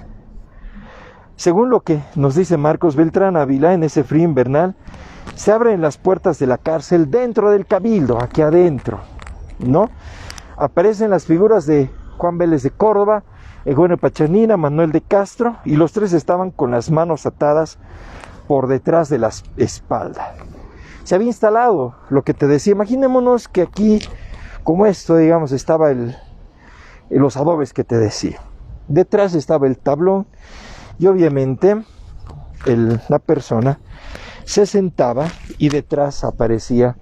según lo que nos dice Marcos Beltrán Ávila, en ese frío invernal se abren las puertas de la cárcel dentro del Cabildo, aquí adentro, ¿no? Aparecen las figuras de Juan Vélez de Córdoba, Eugenio Pachanina, Manuel de Castro, y los tres estaban con las manos atadas por detrás de la espalda. Se había instalado lo que te decía. Imaginémonos que aquí, como esto, digamos, estaba los adobes que te decía. Detrás estaba el tablón y obviamente la persona se sentaba y detrás aparecía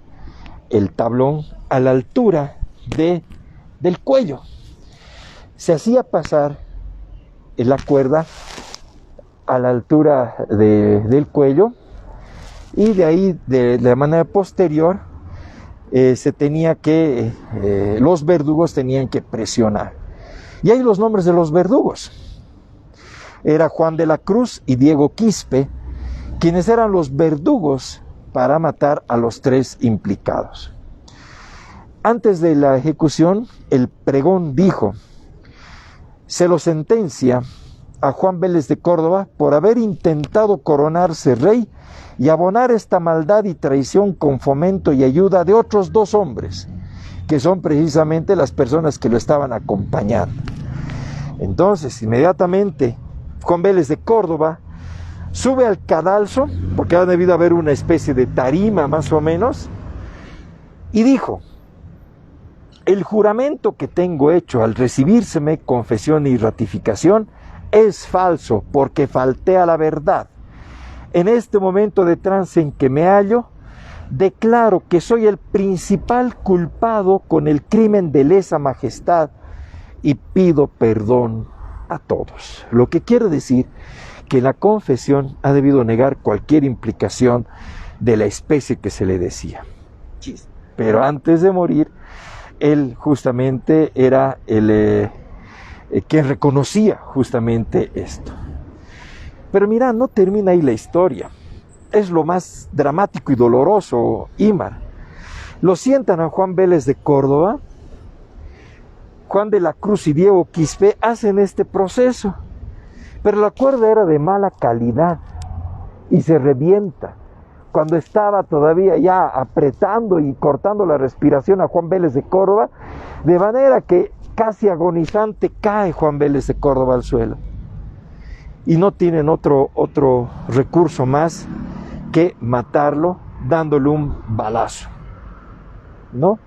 el tablón a la altura del cuello. Se hacía pasar la cuerda a la altura del cuello, y de ahí, de la manera posterior, los verdugos tenían que presionar. Y ahí los nombres de los verdugos. Era Juan de la Cruz y Diego Quispe, quienes eran los verdugos para matar a los 3 implicados. Antes de la ejecución, el pregón dijo: se lo sentencia a Juan Vélez de Córdoba por haber intentado coronarse rey y abonar esta maldad y traición con fomento y ayuda de otros 2 hombres, que son precisamente las personas que lo estaban acompañando. Entonces, inmediatamente, Juan Vélez de Córdoba sube al cadalso, porque ha debido haber una especie de tarima más o menos, y dijo: el juramento que tengo hecho al recibírseme confesión y ratificación es falso, porque falté a la verdad. En este momento de trance en que me hallo, declaro que soy el principal culpado con el crimen de lesa majestad y pido perdón a todos. Lo que quiere decir que la confesión ha debido negar cualquier implicación de la especie que se le decía. Pero antes de morir, él justamente era el quien reconocía justamente esto. Pero mira, no termina ahí la historia. Es lo más dramático y doloroso, Imar. Lo sientan a Juan Vélez de Córdoba, Juan de la Cruz y Diego Quispe hacen este proceso, pero la cuerda era de mala calidad y se revienta. Cuando estaba todavía ya apretando y cortando la respiración a Juan Vélez de Córdoba, de manera que casi agonizante cae Juan Vélez de Córdoba al suelo. Y no tienen otro recurso más que matarlo dándole un balazo, ¿no?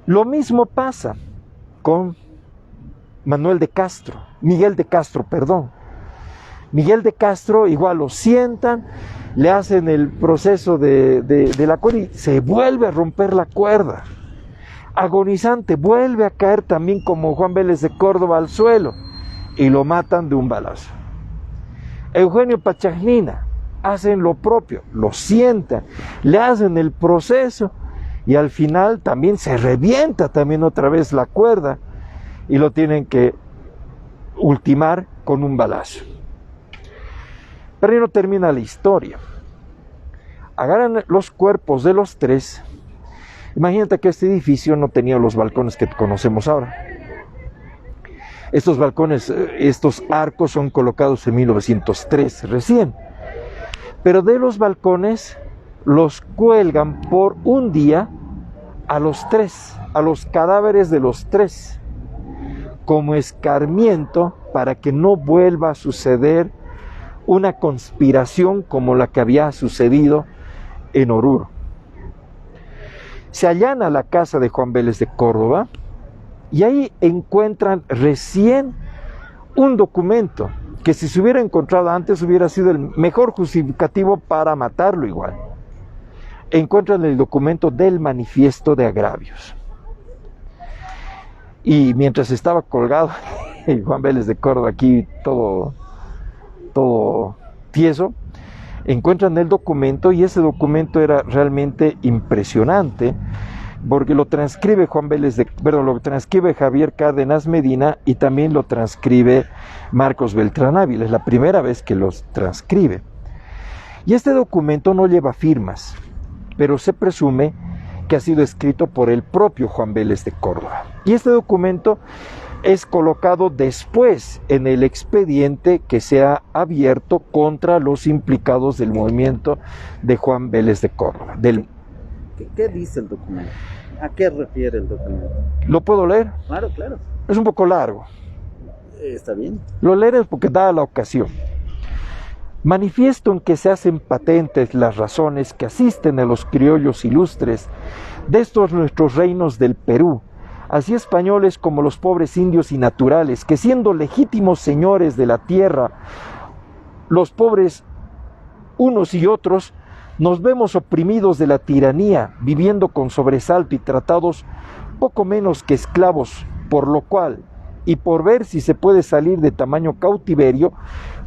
Lo mismo pasa con Miguel de Castro. Miguel de Castro igual lo sientan, le hacen el proceso de la cuerda y se vuelve a romper la cuerda. Agonizante, vuelve a caer también como Juan Vélez de Córdoba al suelo y lo matan de un balazo. Eugenio Pachanina hacen lo propio, lo sientan, le hacen el proceso y al final también se revienta también otra vez la cuerda y lo tienen que ultimar con un balazo. Pero ahí no termina la historia. Agarran los cuerpos de los 3. Imagínate que este edificio no tenía los balcones que conocemos ahora. Estos balcones, estos arcos son colocados en 1903 recién. Pero de los balcones los cuelgan por un día a los 3, a los cadáveres de los 3, como escarmiento para que no vuelva a suceder una conspiración como la que había sucedido en Oruro. Se allana la casa de Juan Vélez de Córdoba y ahí encuentran recién un documento que si se hubiera encontrado antes hubiera sido el mejor justificativo para matarlo igual. Encuentran el documento del manifiesto de agravios. Y mientras estaba colgado Juan Vélez de Córdoba aquí todo tieso, encuentran el documento y ese documento era realmente impresionante porque lo transcribe lo transcribe Javier Cárdenas Medina y también lo transcribe Marcos Beltrán Ávila. Es la primera vez que los transcribe. Y este documento no lleva firmas, pero se presume que ha sido escrito por el propio Juan Vélez de Córdoba. Y este documento es colocado después en el expediente que se ha abierto contra los implicados del movimiento de Juan Vélez de Córdoba. ¿Qué dice el documento? ¿A qué refiere el documento? ¿Lo puedo leer? Claro, claro. Es un poco largo. Está bien. Lo leeré porque da la ocasión. Manifiesto en que se hacen patentes las razones que asisten a los criollos ilustres de estos nuestros reinos del Perú, así españoles como los pobres indios y naturales, que siendo legítimos señores de la tierra, los pobres unos y otros Nos vemos oprimidos de la tiranía, viviendo con sobresalto y tratados poco menos que esclavos, por lo cual, y por ver si se puede salir de tamaño cautiverio,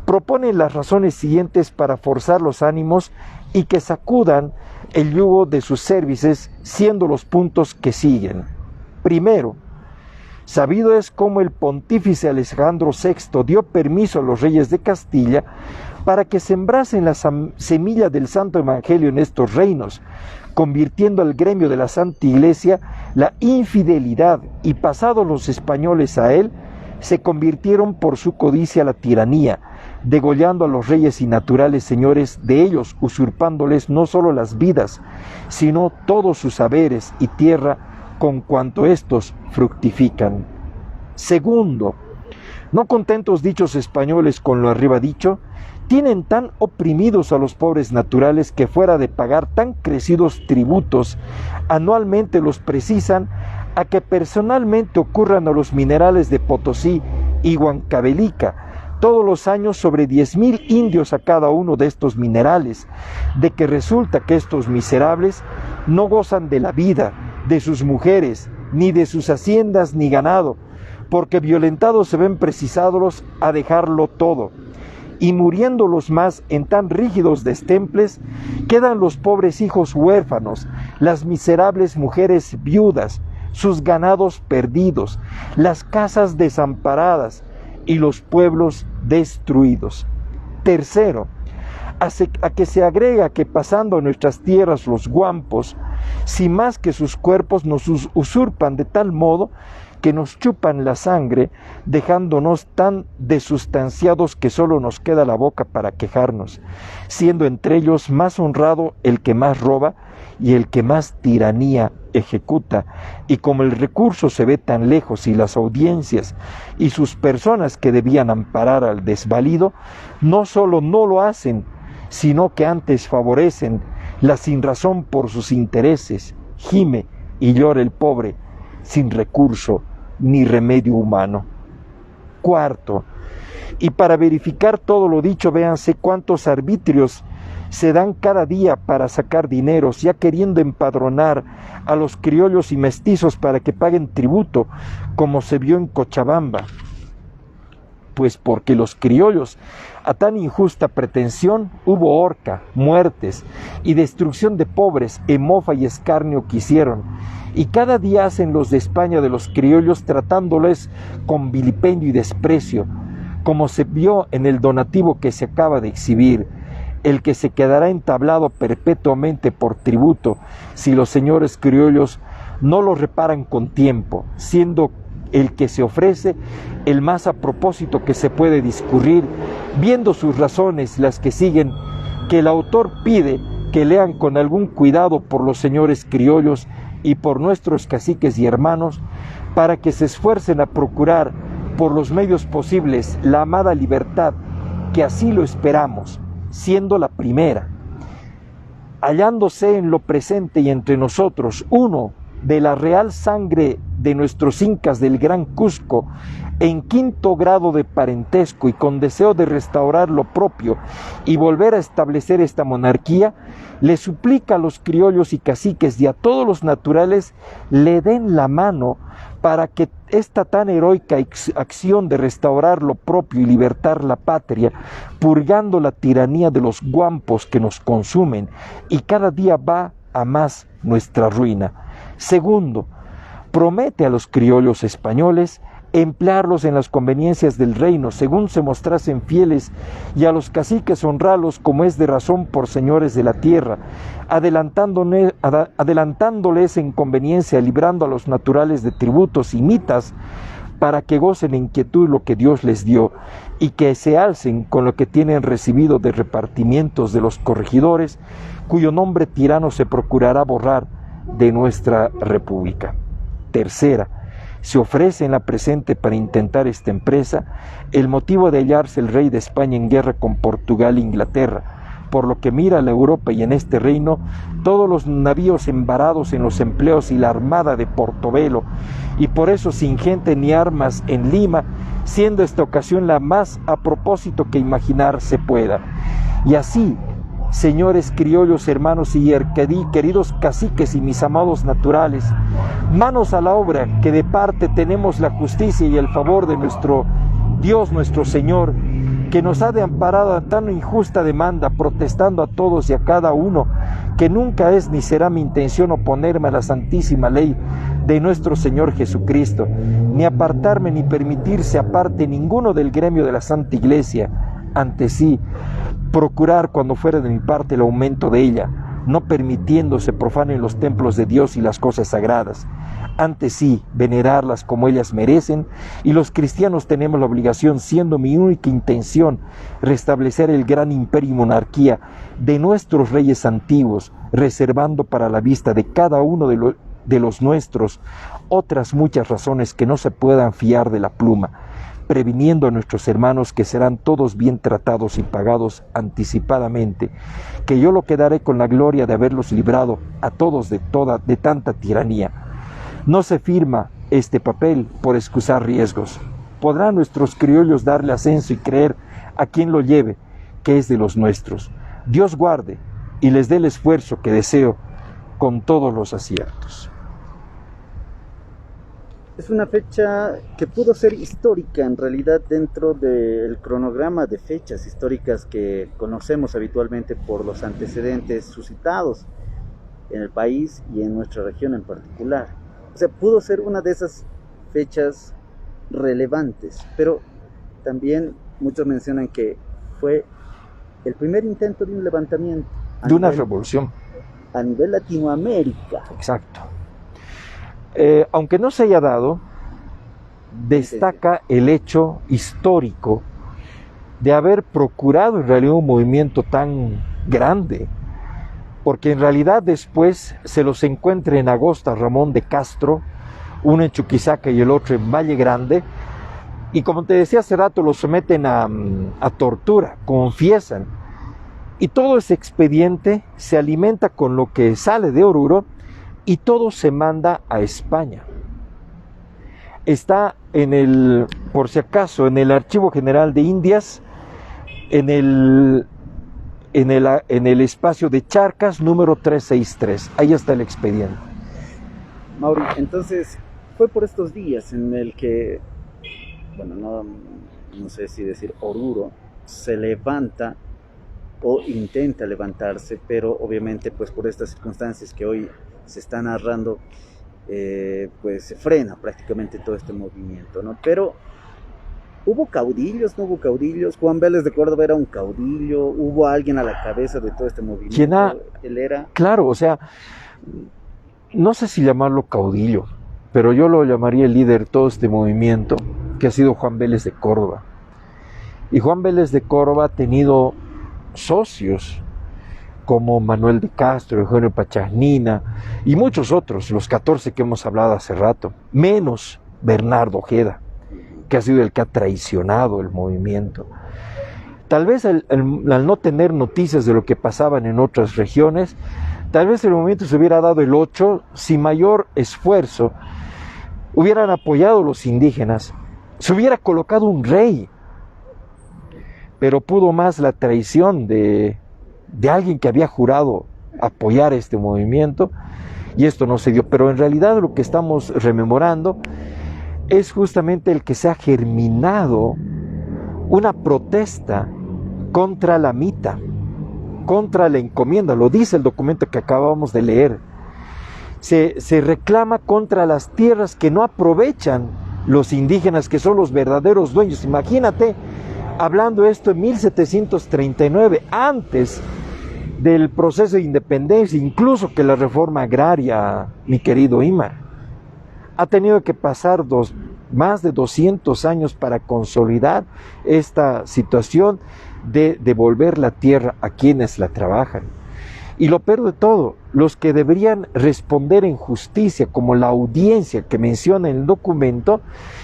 proponen las razones siguientes para forzar los ánimos y que sacudan el yugo de sus cervices, siendo los puntos que siguen. Primero, sabido es cómo el pontífice Alejandro VI dio permiso a los reyes de Castilla para que sembrasen la semilla del Santo Evangelio en estos reinos, convirtiendo al gremio de la Santa Iglesia la infidelidad, y pasados los españoles a él, se convirtieron por su codicia a la tiranía, degollando a los reyes y naturales señores de ellos, usurpándoles no solo las vidas, sino todos sus saberes y tierra con cuanto éstos fructifican. Segundo, no contentos dichos españoles con lo arriba dicho, tienen tan oprimidos a los pobres naturales que fuera de pagar tan crecidos tributos, anualmente los precisan a que personalmente ocurran a los minerales de Potosí y Huancavelica, todos los años sobre 10,000 indios a cada uno de estos minerales, de que resulta que estos miserables no gozan de la vida, de sus mujeres, ni de sus haciendas ni ganado, porque violentados se ven precisados a dejarlo todo. Y muriendo los más en tan rígidos destemples, quedan los pobres hijos huérfanos, las miserables mujeres viudas, sus ganados perdidos, las casas desamparadas y los pueblos destruidos. Tercero, a que se agrega que pasando a nuestras tierras los guampos, si más que sus cuerpos nos usurpan de tal modo que nos chupan la sangre, dejándonos tan desustanciados que solo nos queda la boca para quejarnos, siendo entre ellos más honrado el que más roba y el que más tiranía ejecuta, y como el recurso se ve tan lejos y las audiencias y sus personas que debían amparar al desvalido, no solo no lo hacen, sino que antes favorecen la sinrazón por sus intereses, gime y llora el pobre, sin recurso ni remedio humano. Cuarto, y para verificar todo lo dicho, véanse cuántos arbitrios se dan cada día para sacar dineros, ya queriendo empadronar a los criollos y mestizos para que paguen tributo, como se vio en Cochabamba. Pues porque los criollos, a tan injusta pretensión, hubo horca, muertes y destrucción de pobres, mofa y escarnio que hicieron, y cada día hacen los de España de los criollos, tratándoles con vilipendio y desprecio, como se vio en el donativo que se acaba de exhibir, el que se quedará entablado perpetuamente por tributo si los señores criollos no lo reparan con tiempo, siendo el que se ofrece el más a propósito que se puede discurrir, viendo sus razones, las que siguen, que el autor pide que lean con algún cuidado por los señores criollos y por nuestros caciques y hermanos, para que se esfuercen a procurar por los medios posibles la amada libertad, que así lo esperamos, siendo la primera, hallándose en lo presente y entre nosotros uno de la real sangre de nuestros incas del Gran Cusco, en 5º grado de parentesco y con deseo de restaurar lo propio y volver a establecer esta monarquía, le suplica a los criollos y caciques y a todos los naturales le den la mano para que esta tan heroica acción de restaurar lo propio y libertar la patria, purgando la tiranía de los guampos que nos consumen y cada día va a más nuestra ruina. Segundo, promete a los criollos españoles emplearlos en las conveniencias del reino, según se mostrasen fieles, y a los caciques honrarlos como es de razón por señores de la tierra, adelantándoles en conveniencia, librando a los naturales de tributos y mitas, para que gocen en quietud lo que Dios les dio, y que se alcen con lo que tienen recibido de repartimientos de los corregidores, cuyo nombre tirano se procurará borrar de nuestra república. Tercera, se ofrece en la presente para intentar esta empresa el motivo de hallarse el rey de España en guerra con Portugal e Inglaterra, por lo que mira a la Europa y en este reino todos los navíos embarados en los empleos y la armada de Portobelo, y por eso sin gente ni armas en Lima, siendo esta ocasión la más a propósito que imaginar se pueda. Y así, señores criollos, hermanos y queridos caciques y mis amados naturales, manos a la obra, que de parte tenemos la justicia y el favor de nuestro Dios, nuestro Señor, que nos ha de amparar a tan injusta demanda, protestando a todos y a cada uno, que nunca es ni será mi intención oponerme a la santísima ley de nuestro Señor Jesucristo, ni apartarme ni permitirse aparte ninguno del gremio de la Santa Iglesia. Ante sí, procurar cuando fuera de mi parte el aumento de ella, no permitiéndose profanen los templos de Dios y las cosas sagradas. Antes sí, venerarlas como ellas merecen, y los cristianos tenemos la obligación, siendo mi única intención, restablecer el gran imperio y monarquía de nuestros reyes antiguos, reservando para la vista de cada uno de los nuestros otras muchas razones que no se puedan fiar de la pluma, previniendo a nuestros hermanos que serán todos bien tratados y pagados anticipadamente, que yo lo quedaré con la gloria de haberlos librado a todos de tanta tiranía. No se firma este papel por excusar riesgos. Podrán nuestros criollos darle ascenso y creer a quien lo lleve, que es de los nuestros. Dios guarde y les dé el esfuerzo que deseo con todos los aciertos. Es una fecha que pudo ser histórica en realidad dentro del cronograma de fechas históricas que conocemos habitualmente por los antecedentes suscitados en el país y en nuestra región en particular. O sea, pudo ser una de esas fechas relevantes, pero también muchos mencionan que fue el primer intento de un levantamiento. De una revolución. A nivel Latinoamérica. Exacto. Aunque no se haya dado, destaca el hecho histórico de haber procurado en realidad un movimiento tan grande, porque en realidad después se los encuentra en Agosta Ramón de Castro, uno en Chuquisaca y el otro en Valle Grande, y como te decía hace rato, los someten a tortura, confiesan, y todo ese expediente se alimenta con lo que sale de Oruro, y todo se manda a España. Está por si acaso, en el Archivo General de Indias, en el espacio de Charcas, número 363. Ahí está el expediente. Mauri, entonces, fue por estos días en el que, bueno, no sé si decir Oruro, se levanta o intenta levantarse, pero obviamente pues por estas circunstancias que hoy se está narrando, pues se frena prácticamente todo este movimiento, ¿no? Pero ¿hubo caudillos? ¿No hubo caudillos? Juan Vélez de Córdoba era un caudillo. ¿Hubo alguien a la cabeza de todo este movimiento? Él era... Claro, o sea, no sé si llamarlo caudillo, pero yo lo llamaría el líder de todo este movimiento, que ha sido Juan Vélez de Córdoba. Y Juan Vélez de Córdoba ha tenido socios como Manuel de Castro, Eugenio Pachanina y muchos otros, los 14 que hemos hablado hace rato, menos Bernardo Ojeda, que ha sido el que ha traicionado el movimiento. Tal vez al no tener noticias de lo que pasaban en otras regiones, tal vez el movimiento se hubiera dado el 8, sin mayor esfuerzo, hubieran apoyado a los indígenas, se hubiera colocado un rey, pero pudo más la traición de alguien que había jurado apoyar este movimiento, y esto no se dio. Pero en realidad lo que estamos rememorando es justamente el que se ha germinado una protesta contra la mita, contra la encomienda, lo dice el documento que acabamos de leer. Se reclama contra las tierras que no aprovechan los indígenas, que son los verdaderos dueños. Imagínate, hablando esto en 1739, antes del proceso de independencia, incluso que la reforma agraria, mi querido Imar. Ha tenido que pasar más de 200 años para consolidar esta situación de devolver la tierra a quienes la trabajan. Y lo peor de todo, los que deberían responder en justicia, como la audiencia que menciona el documento,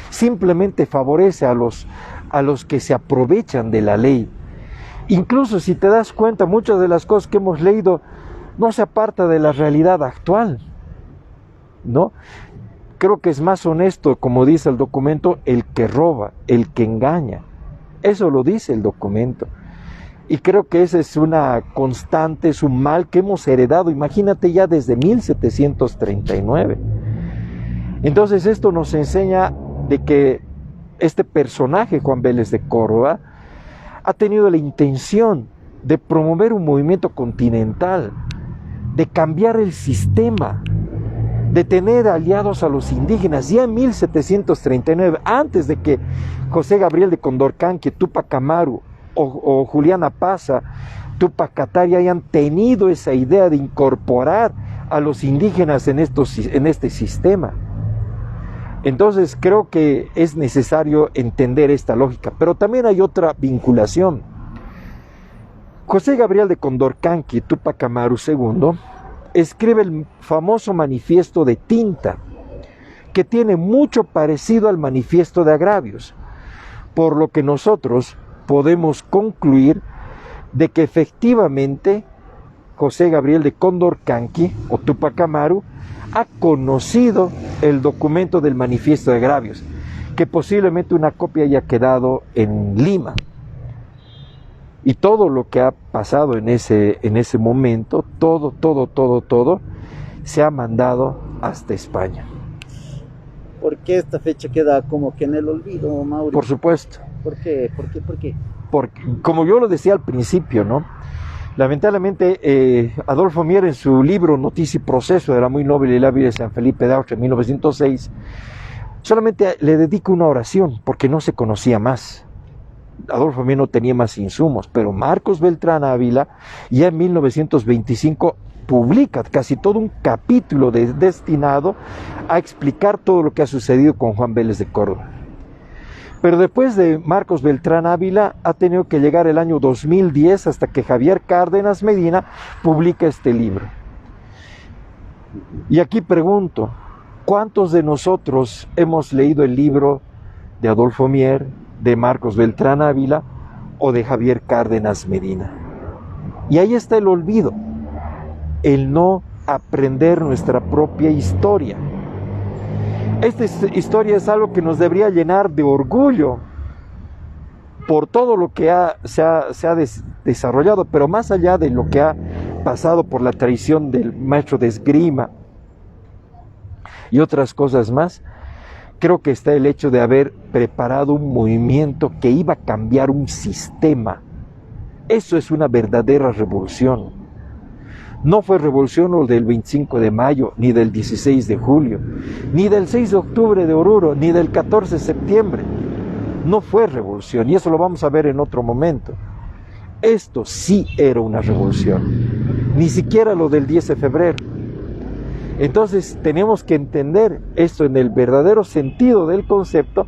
simplemente favorece a los que se aprovechan de la ley. Incluso si te das cuenta, muchas de las cosas que hemos leído no se aparta de la realidad actual, ¿no? Creo que es más honesto, como dice el documento, el que roba, el que engaña. Eso lo dice el documento. Y creo que esa es una constante, es un mal que hemos heredado, imagínate, ya desde 1739. Entonces esto nos enseña de que este personaje, Juan Vélez de Córdoba, ha tenido la intención de promover un movimiento continental, de cambiar el sistema, de tener aliados a los indígenas. Ya en 1739, antes de que José Gabriel de Condorcanqui, Túpac Amaru o Juliana Paza, Túpac Katari hayan tenido esa idea de incorporar a los indígenas en este sistema. Entonces creo que es necesario entender esta lógica, pero también hay otra vinculación. José Gabriel de Condorcanqui, Túpac Amaru II, escribe el famoso manifiesto de Tinta, que tiene mucho parecido al manifiesto de Agravios, por lo que nosotros podemos concluir de que efectivamente José Gabriel de Condorcanqui o Túpac Amaru ha conocido el documento del manifiesto de Agravios, que posiblemente una copia haya quedado en Lima. Y todo lo que ha pasado en ese momento, todo, se ha mandado hasta España. ¿Por qué esta fecha queda como que en el olvido, Mauri? Por supuesto. ¿Por qué? Porque, como yo lo decía al principio, ¿no? Lamentablemente, Adolfo Mier, en su libro Noticia y Proceso de la muy noble y lábil de San Felipe de Austria, en 1906, solamente le dedica una oración, porque no se conocía más. Adolfo Mier no tenía más insumos, pero Marcos Beltrán Ávila, ya en 1925, publica casi todo un capítulo destinado a explicar todo lo que ha sucedido con Juan Vélez de Córdoba. Pero después de Marcos Beltrán Ávila ha tenido que llegar el año 2010 hasta que Javier Cárdenas Medina publica este libro. Y aquí pregunto, ¿cuántos de nosotros hemos leído el libro de Adolfo Mier, de Marcos Beltrán Ávila o de Javier Cárdenas Medina? Y ahí está el olvido, el no aprender nuestra propia historia. Esta historia es algo que nos debería llenar de orgullo por todo lo que se ha desarrollado, pero más allá de lo que ha pasado por la traición del maestro de esgrima y otras cosas más, creo que está el hecho de haber preparado un movimiento que iba a cambiar un sistema. Eso es una verdadera revolución. No fue revolución lo del 25 de mayo, ni del 16 de julio, ni del 6 de octubre de Oruro, ni del 14 de septiembre. No fue revolución, y eso lo vamos a ver en otro momento. Esto sí era una revolución, ni siquiera lo del 10 de febrero. Entonces tenemos que entender esto en el verdadero sentido del concepto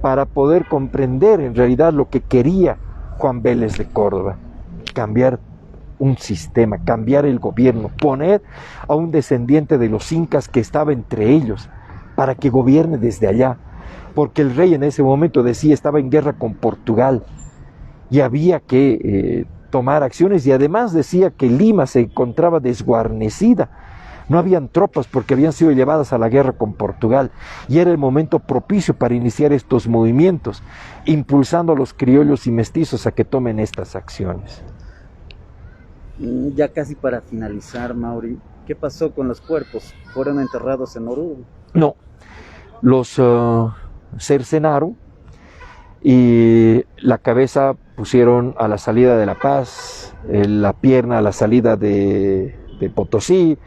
para poder comprender en realidad lo que quería Juan Vélez de Córdoba: cambiar un sistema, cambiar el gobierno, poner a un descendiente de los incas que estaba entre ellos para que gobierne desde allá, porque el rey en ese momento decía estaba en guerra con Portugal y había que tomar acciones, y además decía que Lima se encontraba desguarnecida, no habían tropas porque habían sido llevadas a la guerra con Portugal, y era el momento propicio para iniciar estos movimientos, impulsando a los criollos y mestizos a que tomen estas acciones. Ya casi para finalizar, Mauri, ¿qué pasó con los cuerpos? ¿Fueron enterrados en Oruro? No, los cercenaron y la cabeza pusieron a la salida de La Paz, la pierna a la salida de Potosí.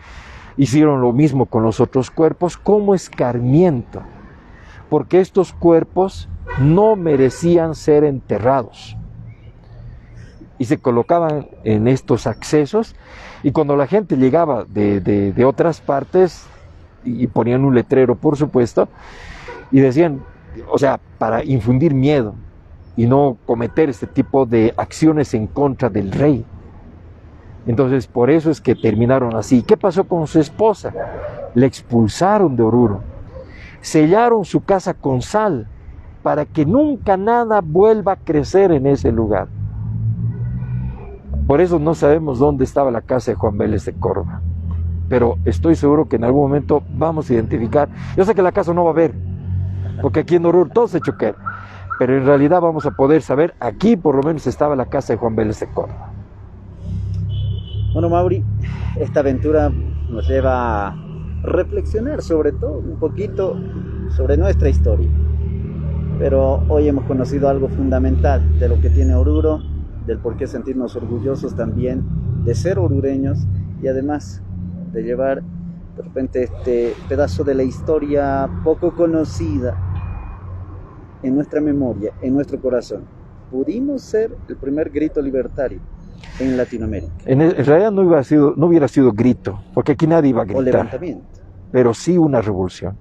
Hicieron lo mismo con los otros cuerpos como escarmiento, porque estos cuerpos no merecían ser enterrados. Y se colocaban en estos accesos, y cuando la gente llegaba de otras partes, y ponían un letrero, por supuesto, y decían, o sea, para infundir miedo y no cometer este tipo de acciones en contra del rey. Entonces, por eso es que terminaron así. ¿Qué pasó con su esposa? Le expulsaron de Oruro, sellaron su casa con sal para que nunca nada vuelva a crecer en ese lugar. Por eso no sabemos dónde estaba la casa de Juan Vélez de Córdoba, pero estoy seguro que en algún momento vamos a identificar. Yo sé que la casa no va a haber, porque aquí en Oruro todo se choquea, pero en realidad vamos a poder saber, aquí por lo menos estaba la casa de Juan Vélez de Córdoba. Bueno, Mauri, esta aventura nos lleva a reflexionar sobre todo un poquito sobre nuestra historia. Pero hoy hemos conocido algo fundamental de lo que tiene Oruro, del por qué sentirnos orgullosos también de ser orureños y además de llevar de repente este pedazo de la historia poco conocida en nuestra memoria, en nuestro corazón. Pudimos ser el primer grito libertario en Latinoamérica. En realidad no hubiera sido grito, porque aquí nadie iba a gritar. O levantamiento. Pero sí una revolución.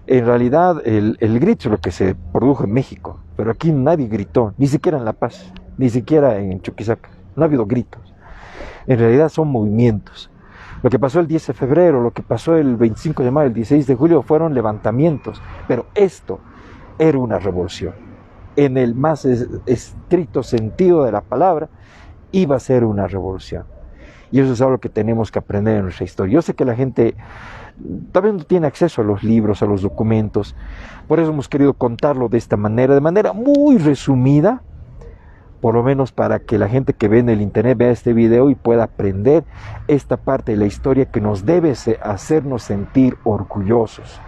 En realidad el grito es lo que se produjo en México, pero aquí nadie gritó, ni siquiera en La Paz, ni siquiera en Chuquisaca. No ha habido gritos. En realidad son movimientos. Lo que pasó el 10 de febrero, lo que pasó el 25 de mayo, el 16 de julio fueron levantamientos, pero esto era una revolución. En el más estricto sentido de la palabra, iba a ser una revolución. Y eso es algo que tenemos que aprender en nuestra historia. Yo sé que la gente también no tiene acceso a los libros, a los documentos. Por eso hemos querido contarlo de esta manera, de manera muy resumida, por lo menos para que la gente que ve en el internet vea este video y pueda aprender esta parte de la historia que nos debe hacernos sentir orgullosos.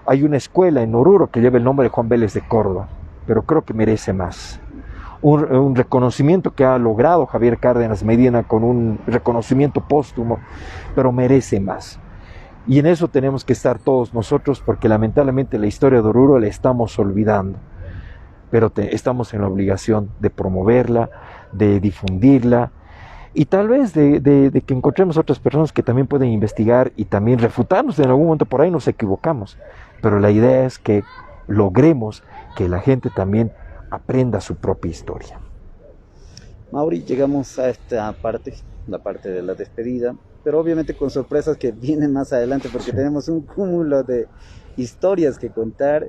Hay una escuela en Oruro que lleva el nombre de Juan Vélez de Córdoba, pero creo que merece más. Un reconocimiento que ha logrado Javier Cárdenas Medina con un reconocimiento póstumo, pero merece más. Y en eso tenemos que estar todos nosotros, porque lamentablemente la historia de Oruro la estamos olvidando. Pero estamos en la obligación de promoverla, de difundirla, y tal vez de que encontremos otras personas que también pueden investigar y también refutarnos. En algún momento por ahí nos equivocamos, pero la idea es que logremos que la gente también aprenda su propia historia. Mauri, llegamos a esta parte, la parte de la despedida, pero obviamente con sorpresas que vienen más adelante, porque tenemos un cúmulo de historias que contar,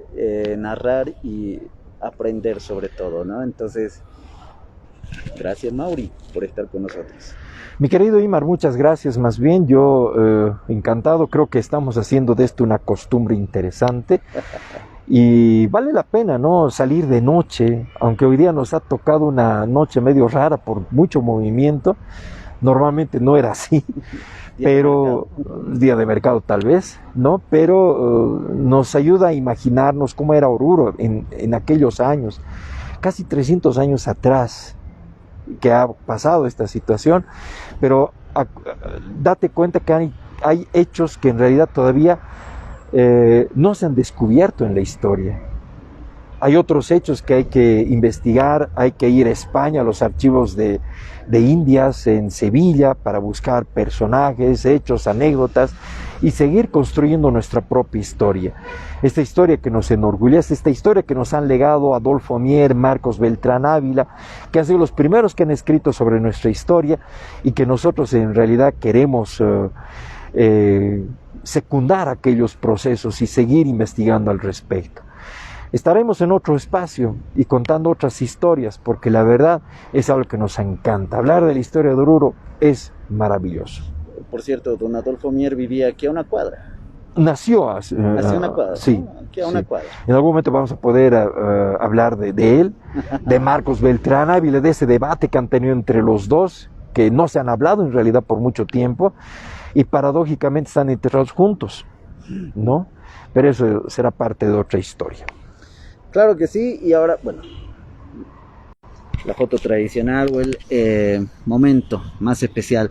narrar y aprender sobre todo, ¿no? Entonces, gracias, Mauri, por estar con nosotros. Mi querido Imar, muchas gracias. Más bien, yo encantado, creo que estamos haciendo de esto una costumbre interesante. Y vale la pena, ¿no?, salir de noche, aunque hoy día nos ha tocado una noche medio rara por mucho movimiento. Normalmente no era así, pero día de mercado tal vez, ¿no? Pero nos ayuda a imaginarnos cómo era Oruro en aquellos años, casi 300 años atrás, que ha pasado esta situación. Pero date cuenta que hay hechos que en realidad todavía no se han descubierto en la historia. Hay otros hechos que hay que investigar, hay que ir a España, a los archivos de Indias, en Sevilla, para buscar personajes, hechos, anécdotas y seguir construyendo nuestra propia historia. Esta historia que nos enorgullece, esta historia que nos han legado Adolfo Mier, Marcos Beltrán Ávila, que han sido los primeros que han escrito sobre nuestra historia y que nosotros en realidad queremos secundar aquellos procesos y seguir investigando al respecto. Estaremos en otro espacio y contando otras historias, porque la verdad es algo que nos encanta. Hablar de la historia de Oruro es maravilloso. Por cierto, don Adolfo Mier vivía aquí a una cuadra. Nació a una cuadra. Sí, aquí a una cuadra. En algún momento vamos a poder hablar de él, de Marcos Beltrán Ávila, de ese debate que han tenido entre los dos, que no se han hablado en realidad por mucho tiempo, y paradójicamente están enterrados juntos, ¿no? Pero eso será parte de otra historia. Claro que sí. Y ahora, bueno, la foto tradicional o el momento más especial.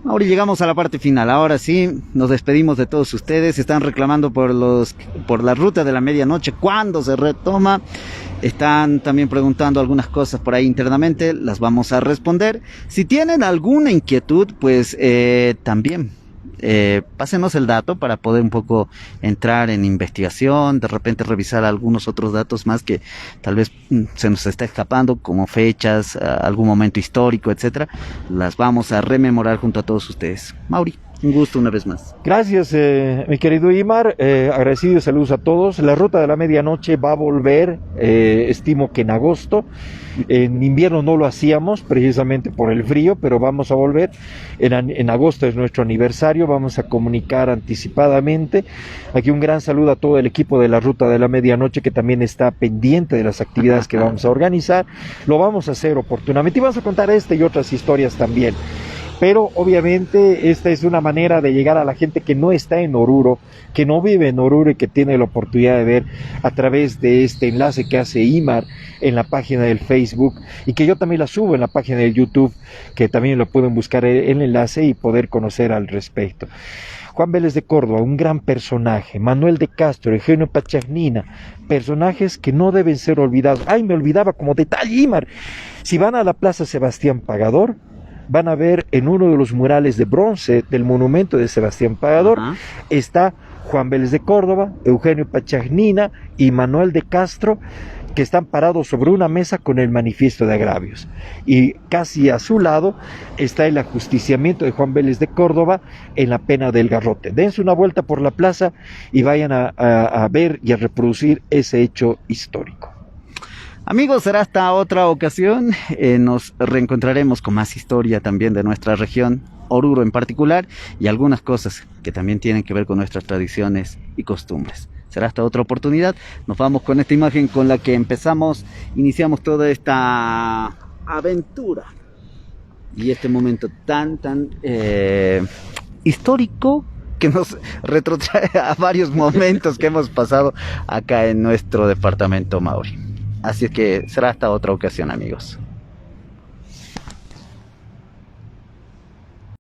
Ahora llegamos a la parte final. Ahora sí, nos despedimos de todos ustedes. Están reclamando por la ruta de la medianoche, ¿cuándo se retoma? Están también preguntando algunas cosas por ahí internamente, las vamos a responder. Si tienen alguna inquietud, pues también pásenos el dato para poder un poco entrar en investigación, de repente revisar algunos otros datos más que tal vez se nos está escapando, como fechas, algún momento histórico, etcétera. Las vamos a rememorar junto a todos ustedes. Mauri, Un gusto una vez más. Gracias, mi querido Imar. Agradecido y saludos a todos. La ruta de la medianoche va a volver, estimo que en agosto. En invierno no lo hacíamos precisamente por el frío, pero vamos a volver. En agosto es nuestro aniversario, vamos a comunicar anticipadamente. Aquí un gran saludo a todo el equipo de la ruta de la medianoche que también está pendiente de las actividades que vamos a organizar. Lo vamos a hacer oportunamente y vamos a contar esta y otras historias también. Pero obviamente esta es una manera de llegar a la gente que no está en Oruro, que no vive en Oruro y que tiene la oportunidad de ver a través de este enlace que hace Imar en la página del Facebook y que yo también la subo en la página del YouTube, que también lo pueden buscar el enlace y poder conocer al respecto. Juan Vélez de Córdoba, un gran personaje, Manuel de Castro, Eugenio Pachagnina, personajes que no deben ser olvidados. Ay, me olvidaba como detalle, Imar, si van a la Plaza Sebastián Pagador, van a ver en uno de los murales de bronce del monumento de Sebastián Pagador, está Juan Vélez de Córdoba, Eugenio Pachagnina y Manuel de Castro, que están parados sobre una mesa con el manifiesto de agravios. Y casi a su lado está el ajusticiamiento de Juan Vélez de Córdoba en la pena del garrote. Dense una vuelta por la plaza y vayan a ver y a reproducir ese hecho histórico. Amigos, será hasta otra ocasión. Nos reencontraremos con más historia también de nuestra región, Oruro en particular, y algunas cosas que también tienen que ver con nuestras tradiciones y costumbres. Será hasta otra oportunidad. Nos vamos con esta imagen con la que iniciamos toda esta aventura y este momento tan histórico que nos retrotrae a varios momentos que hemos pasado acá en nuestro departamento Mauri. Así es que será hasta otra ocasión, amigos.